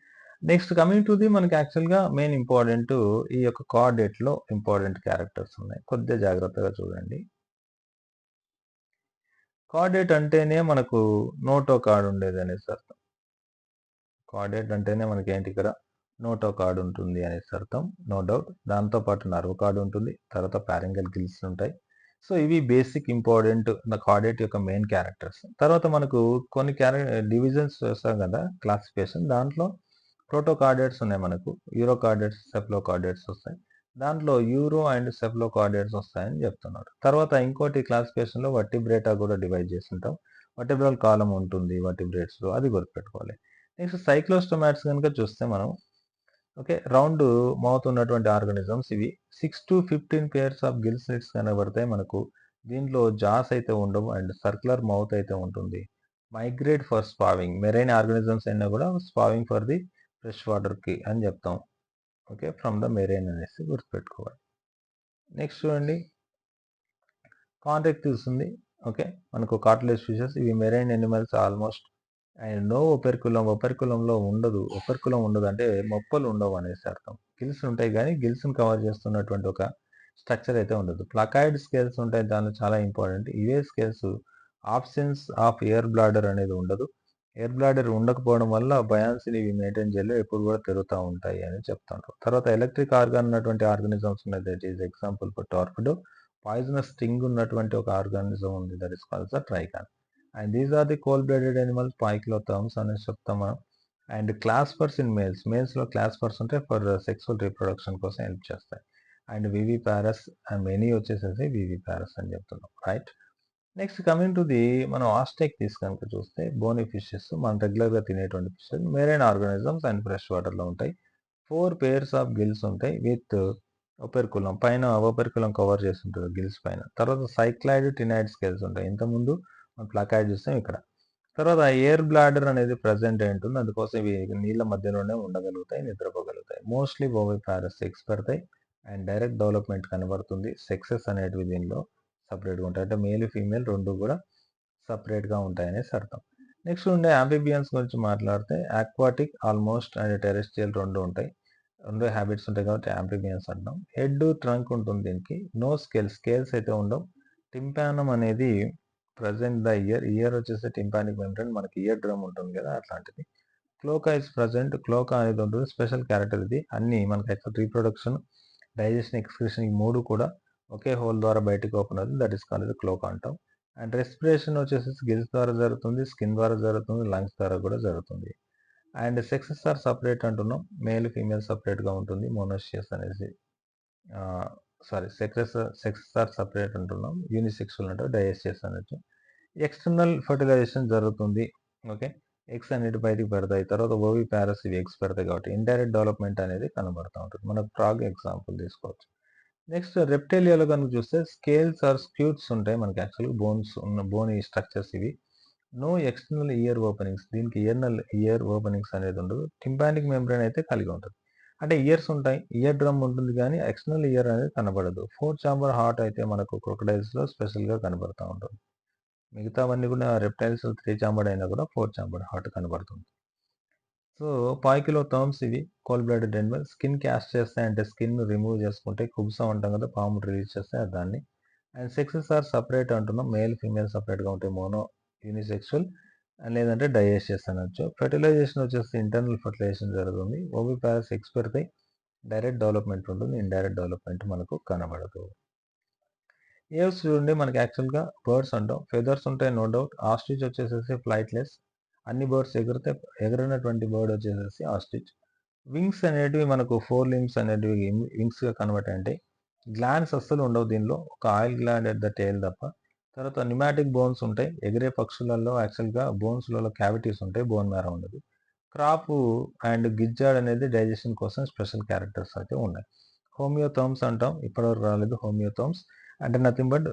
Next coming to the మనకి యాక్చువల్‌గా మెయిన్ ఇంపార్టెంట్ ఈ యొక్క కార్డేట్‌లో ఇంపార్టెంట్ క్యారెక్టర్స్ ఉన్నాయి. కొద్దిగా జాగ్రత్తగా చూడండి. కార్డేట్ అంటేనే మనకు నోటో కార్డ్ ఉండేదనేసి అర్థం. కార్డేట్ అంటేనే మనకేంటి ఇక్కడ నోటో కార్డ్ ఉంటుంది అనేసి అర్థం. No doubt. దాంతో పాటు నర్వ్ కార్డ్ ఉంటుంది. తర్వాత పారెంగల్ గిల్స్ ఉంటాయి. సో ఇవి బేసిక్ ఇంపార్టెంట్ కార్డేట్ యొక్క మెయిన్ క్యారెక్టర్స్. తర్వాత మనకు కొన్ని డివిజన్స్ చేస్తాం కదా క్లాసిఫికేషన్. దాంట్లో ప్రోటోకార్డేట్స్ ఉన్నాయి మనకు. యూరోకార్డేట్స్, సెఫ్లోకార్డేట్స్ వస్తాయి. దాంట్లో యూరో అండ్ సెఫ్లోకార్డేట్స్ వస్తాయని చెప్తున్నారు. తర్వాత ఇంకోటి క్లాసిఫికేషన్‌లో వర్టిబ్రేటా కూడా డివైడ్ చేసుంటాం. వర్టిబ్రల్ కాలమ్ ఉంటుంది వర్టిబ్రేట్స్‌లో అది గుర్తుపెట్టుకోవాలి. నెక్స్ట్ సైక్లోస్టోమాట్స్ గనుక చూస్తే మనం ఓకే. రౌండ్ మౌత్ ఉన్నటువంటి ఆర్గానిజమ్స్ ఇవి. 6-15 పెయిర్స్ ఆఫ్ గిల్ స్లిట్స్ కనబడతాయి మనకు. దీంట్లో జాస్ అయితే ఉండవు అండ్ సర్క్యులర్ మౌత్ అయితే ఉంటుంది. Migrate for spawning. Marine organisms అయినా కూడా స్పావింగ్ ఫర్ ది ఫ్రెష్ వాటర్‌కి అని చెప్తాం. ఓకే. ఫ్రమ్ ద మెరైన్ అనేసి గుర్తుపెట్టుకోవాలి. నెక్స్ట్ చూడండి. కాంట్రాక్టివ్స్ ఉంది. ఓకే. మనకు కార్టిలేజ్ ఫిషెస్ ఇవి marine animals almost and no operculum. ఒపెర్క్యులంలో ఉండదు. ఒపెర్క్యులం ఉండదు అంటే మొప్పలు ఉండవు అనేసి అర్థం. గిల్స్ ఉంటాయి గానీ గిల్స్‌ని కవర్ చేస్తున్నటువంటి ఒక స్ట్రక్చర్ అయితే ఉండదు. ప్లకాయిడ్ స్కేల్స్ ఉంటాయి. దానిలో చాలా ఇంపార్టెంట్. ఇవే scales absence of air bladder అనేది ఉండదు. ఎయిర్ బ్లాడర్ ఉండకపోవడం వల్ల బయాన్సీని ఇవి మెయింటైన్ చేయలేవు. ఎప్పుడు కూడా తిరుగుతా ఉంటాయి అని చెప్తుంటారు. తర్వాత ఎలక్ట్రిక్ ఆర్గాన్ ఉన్నటువంటి ఆర్గానిజమ్స్ ఉన్నాయి. That is example for torpedo. Poisonous sting ఉన్నటువంటి ఒక ఆర్గానిజం ఉంది. That is called the trygon. And these are the cold blooded animals poikilotherms అనేసి చెప్తాం మనం. And claspers in males. మేల్స్‌లో క్లాస్పర్స్ ఉంటాయి ఫర్ సెక్సువల్ రీప్రొడక్షన్ కోసం హెల్ప్ చేస్తాయి. అండ్ వివిపారస్ అండ్ మెనీ వచ్చేసేసి వివిపారస్ అని చెప్తున్నాం. Right. Next coming to the మనం ఆస్టెక్ ఫిష్ కనుక చూస్తే బోనీ ఫిషెస్ మనం రెగ్యులర్‌గా తినేటువంటి fishes marine organisms and fresh వాటర్‌లో ఉంటాయి. 4 పెయిర్స్ ఆఫ్ గిల్స్ ఉంటాయి విత్ ఒపెర్కులం. పైన ఒపెర్కులం కవర్ చేసి ఉంటుంది గిల్స్ పైన. తర్వాత సైక్లాయిడ్ టినైడ్ స్కేల్స్ ఉంటాయి. ఇంతకుముందు మనం ప్లకాయిడ్ చూసాం ఇక్కడ. తర్వాత ఎయిర్ బ్లాడర్ అనేది ప్రెజెంట్ అయి ఉంటుంది. అందుకోసం ఇవి నీళ్ళ మధ్యలోనే ఉండగలుగుతాయి, నిద్రపోగలుగుతాయి. మోస్ట్‌లీ ఓవిపారస్ ఎగ్స్ పెడతాయి అండ్ డైరెక్ట్ డెవలప్‌మెంట్ కనబడుతుంది. సెక్సెస్ అనేటివి దీనిలో సెపరేట్‌గా ఉంటాయి. అంటే మేల్, ఫీమేల్ 2 కూడా సెపరేట్‌గా ఉంటాయనేసి అర్థం. నెక్స్ట్ ఉండే యాంఫిబియన్స్ గురించి మాట్లాడితే ఆక్వాటిక్, ఆల్మోస్ట్ అండ్ టెరెస్ట్రియల్ 2 ఉంటాయి. 2 హ్యాబిట్స్ ఉంటాయి కాబట్టి యాంఫిబియన్స్ అంటాం. హెడ్, ట్రంక్ ఉంటుంది దీనికి. నో స్కేల్స్, స్కేల్స్ అయితే ఉండవు. టింపానం అనేది ప్రెజెంట్ ద ఇయర్. ఇయర్ వచ్చేసి టింపానిక్ మెంబ్రేన్ మనకి ఇయర్ డ్రమ్ ఉంటుంది కదా అట్లాంటిది. క్లోకా ఇస్ ప్రెజెంట్. క్లోకా అనేది ఉంటుంది. స్పెషల్ క్యారెక్టర్ ఇది. అన్నీ మనకి యాక్చువల్ రీప్రొడక్షన్, డైజెషన్, ఎక్స్క్రీషన్ ఈ 3 కూడా ఒకే హోల్ ద్వారా బయటకు ఓపెన్ అవుతుంది. దట్ ఈస్ కాల్డ్ క్లోకా అంటాం. అండ్ రెస్పిరేషన్ వచ్చేసేసి గిల్స్ ద్వారా జరుగుతుంది, స్కిన్ ద్వారా జరుగుతుంది, లంగ్స్ ద్వారా కూడా జరుగుతుంది. అండ్ సెక్సెస్ ఆర్ సెపరేట్ అంటున్నాం. మేల్, ఫీమేల్ సెపరేట్‌గా ఉంటుంది. మోనోషియస్ అనేసి సెక్సెస్ ఆర్ సెపరేట్ అంటున్నాం. యూనిసెక్సువల్ అంటారు. డైఎస్సియస్ అనొచ్చు. ఎక్స్టర్నల్ ఫెర్టిలైజేషన్ జరుగుతుంది. ఓకే. ఎగ్స్ అనేటివి బయటికి పెడతాయి. తర్వాత ఓవిపారస్ ఇవి ఎగ్స్ పెడతాయి కాబట్టి ఇండైరెక్ట్ డెవలప్‌మెంట్ అనేది కనబడతా ఉంటుంది. మనకు ఫ్రాగ్ ఎగ్జాంపుల్ తీసుకోవచ్చు. నెక్స్ట్ రెప్టేలియాలో కనుక చూస్తే స్కేల్స్ ఆర్ స్క్యూట్స్ ఉంటాయి. మనకి యాక్చువల్‌గా బోన్స్ ఉన్న బోనీ స్ట్రక్చర్స్ ఇవి. No external ear openings. దీనికి ఇయర్ ఓపెనింగ్స్ అనేది ఉండదు. టింపానిక్ మెంబ్రేన్ అయితే కలిగి ఉంటుంది. అంటే ఇయర్స్ ఉంటాయి. ఇయర్ డ్రమ్ ఉంటుంది కానీ ఎక్స్టర్నల్ ఇయర్ అనేది కనబడదు. 4 చాంబర్ హార్ట్ అయితే మనకు క్రొకడైల్స్‌లో స్పెషల్‌గా కనబడతా ఉంటుంది. మిగతావన్నీ కూడా రెప్టైల్స్ 3 చాంబర్డ్ అయినా కూడా 4 చాంబర్డ్ హార్ట్ కనబడుతుంది. సో, పాయికిలోథర్మ్స్ ఇవి cold blooded animal. Skin caste చేస్తాయి అంటే స్కిన్ రిమూవ్ చేసుకుంటాయి. కుబుసం అంటాం కదా! పాము రిలీజ్ చేస్తాయి దాన్ని. అండ్ సెక్సెస్ ఆర్ సెపరేట్ అంటున్నాం. మేల్, ఫీమేల్ సెపరేట్‌గా ఉంటాయి. మోనో, యూనిసెక్సువల్ లేదంటే డైయేషియస్ అనొచ్చు. ఫెర్టిలైజేషన్ వచ్చేసి ఇంటర్నల్ ఫెర్టిలైజేషన్ జరుగుతుంది. ఓవిపారస్ ఎగ్స్ పెడతాయి. డైరెక్ట్ డెవలప్‌మెంట్ ఉంటుంది. ఇండైరెక్ట్ డెవలప్‌మెంట్ మనకు కనబడదు. ఏవ్స్ చూడండి మనకి యాక్చువల్‌గా బర్డ్స్ అంటాం. ఫెదర్స్ ఉంటాయి నో డౌట్. ఆస్ట్రిచ్ వచ్చేసేసి ఫ్లైట్‌లెస్. అన్ని బర్డ్స్ ఎగిరితే ఎగరనటువంటి బర్డ్ వచ్చేసేసి ఆస్ట్రిచ్. వింగ్స్ అనేటివి మనకు 4 లింబ్స్ అనేటివి వింగ్స్‌గా కన్వర్ట్ అయ్యుంటాయి. గ్లాండ్స్ అస్సలు ఉండవు దీనిలో. ఒక oil gland at the tail తప్ప. తర్వాత న్యూమాటిక్ బోన్స్ ఉంటాయి. ఎగిరే పక్షులలో యాక్చువల్‌గా బోన్స్‌లలో క్యావిటీస్ ఉంటాయి. బోన్ మ్యారో ఉండదు. క్రాపు అండ్ గిజ్జాడ్ అనేది డైజెషన్ కోసం స్పెషల్ క్యారెక్టర్స్ అయితే ఉన్నాయి. హోమియోథర్మ్స్ అంటాం. ఇప్పటివరకు రాలేదు హోమియోథర్మ్స్. అంటే nothing but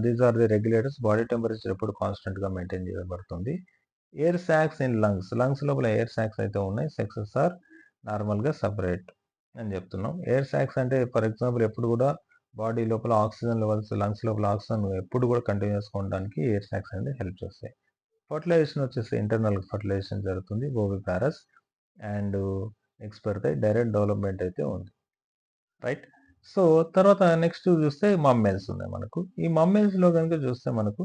these are the regulators. Body temperature ఎప్పుడు కాన్స్టెంట్‌గా మెయింటైన్ చేయబడుతుంది. Air sacs in lungs. Lungs లోపల ఎయిర్ సాక్స్ అయితే ఉన్నాయి. సెక్సెస్ ఆర్ నార్మల్‌గా సెపరేట్ అని చెప్తున్నాం. ఎయిర్ సాక్స్ అంటే ఫర్ ఎగ్జాంపుల్ ఎప్పుడు కూడా బాడీ లోపల ఆక్సిజన్ లెవెల్స్, లంగ్స్ లోపల ఆక్సిజన్ ఎప్పుడు కూడా కంటిన్యూయస్‌గా ఉండడానికి ఎయిర్ సాక్స్ అనేది హెల్ప్ చేస్తాయి. ఫెర్టిలైజేషన్ వచ్చేసి ఇంటర్నల్ ఫెర్టిలైజేషన్ జరుగుతుంది. ఓవిపారస్ అండ్ ఎగ్స్ పెడతాయి. డైరెక్ట్ డెవలప్‌మెంట్ అయితే ఉంది. రైట్. సో, తర్వాత నెక్స్ట్ చూస్తే మమ్మేల్స్ ఉన్నాయి మనకు. ఈ మమ్మేల్స్‌లో గనుక చూస్తే మనకు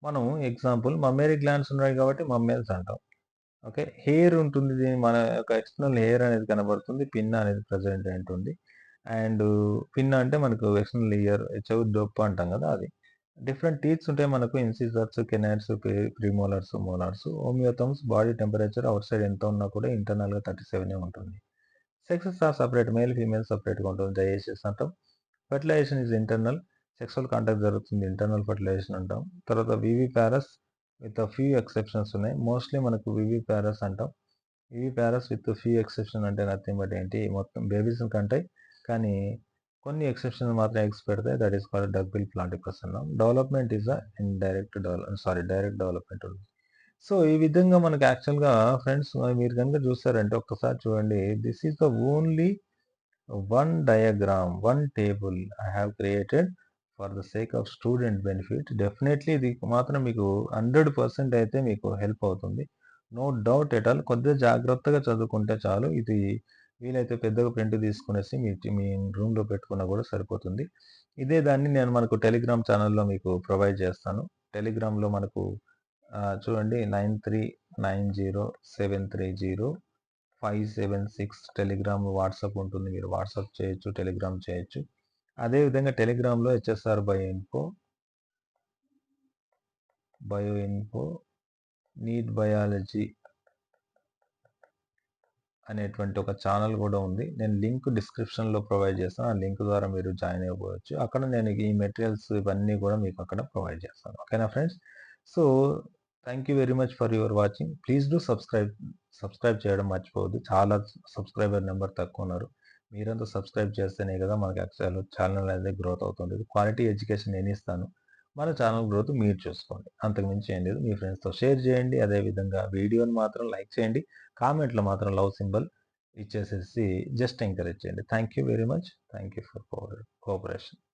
మనం ఎగ్జాంపుల్ మమ్మేరీ గ్లాండ్స్ ఉన్నాయి కాబట్టి మమ్మేల్స్ అంటాం. ఓకే. హెయిర్ ఉంటుంది. మన యొక్క ఎక్స్టర్నల్ హెయిర్ అనేది కనబడుతుంది. పిన్ అనేది ప్రెజెంట్ అయి ఉంటుంది. అండ్ పిన్ అంటే మనకు ఎక్స్టర్నల్ ఇయర్ చెవి డొప్పు అంటాం కదా! అది. డిఫరెంట్ టీత్స్ ఉంటాయి మనకు incisors, canines, premolars, molars. Homeotherms body temperature outside ఎంత ఉన్నా కూడా ఇంటర్నల్‌గా 37 ఉంటుంది. Sexes are separate. Male, female సెపరేట్‌గా ఉంటుంది. డైయేషియస్ అంటాం. Fertilization is internal. Sexual contact జరుగుతుంది. ఇంటర్నల్ ఫెర్టిలైజేషన్ అంటాం. తర్వాత వివిపారస్ విత్ ఫ్యూ ఎక్సెప్షన్స్ ఉన్నాయి. మోస్ట్‌లీ మనకు వివిపారస్ అంటాం. వివిపారస్ విత్ ఫ్యూ ఎక్సెప్షన్ అంటే నథింగ్ బట్ ఏంటి మొత్తం బేబీస్‌ని కంటాయి. కానీ కొన్ని ఎక్సెప్షన్స్ మాత్రం ఎగ్స్ పెడతాయి. That is called duck bill platypus అన్నాం. డెవలప్‌మెంట్ ఈస్ డైరెక్ట్ డెవలప్‌మెంట్ ఉంది. సో, ఈ విధంగా మనకు యాక్చువల్‌గా ఫ్రెండ్స్ మీరు గనుక చూసారంటే ఒక్కసారి చూడండి. This is the only one diagram, one table I have created for the sake of student benefit definitely ఇది మాత్రం మీకు 100% అయితే మీకు హెల్ప్ అవుతుంది. No doubt at all. కొద్దిగా జాగ్రత్తగా చదువుకుంటే చాలు. ఇది వీలైతే పెద్దగా ప్రింట్ తీసుకునేసి మీ రూమ్‌లో పెట్టుకున్నా కూడా సరిపోతుంది. ఇదే దాన్ని నేను మనకు టెలిగ్రామ్ ఛానెల్‌లో మీకు ప్రొవైడ్ చేస్తాను. టెలిగ్రామ్‌లో మనకు చూడండి 9390730576 టెలిగ్రామ్, వాట్సాప్ ఉంటుంది. మీరు వాట్సాప్ చేయొచ్చు, టెలిగ్రామ్ చేయొచ్చు. అదే విధంగా టెలిగ్రామ్‌లో HSR bio info NEET biology అనేటువంటి ఒక ఛానల్ కూడా ఉంది. నేను లింక్ డిస్క్రిప్షన్‌లో ప్రొవైడ్ చేస్తాను. ఆ లింక్ ద్వారా మీరు జాయిన్ అయిపోవచ్చు. అక్కడ నేను ఈ మెటీరియల్స్ ఇవన్నీ కూడా మీకు అక్కడ ప్రొవైడ్ చేస్తాను. ఓకేనా friends? So, thank you very much for your watching. Please do subscribe చేయడం మర్చిపోవద్దు. చాలా సబ్స్క్రైబర్ నెంబర్ తక్కువున్నారు. మీరంతా సబ్స్క్రైబ్ చేస్తేనే కదా మనకి ఛానల్ అనేది గ్రోత్ అవుతుంది. క్వాలిటీ ఎడ్యుకేషన్ నేనిస్తాను. మన ఛానల్ గ్రోత్ మీరు చూసుకోండి. అంతకు మించి ఏం లేదు. మీ ఫ్రెండ్స్‌తో షేర్ చేయండి. అదే విధంగా వీడియోని మాత్రం లైక్ చేయండి. కామెంట్‌లో మాత్రం లవ్ సింబల్ ఇచ్చేసేసి జస్ట్ ఎంకరేజ్ చేయండి. Thank you very much. Thank you for cooperation.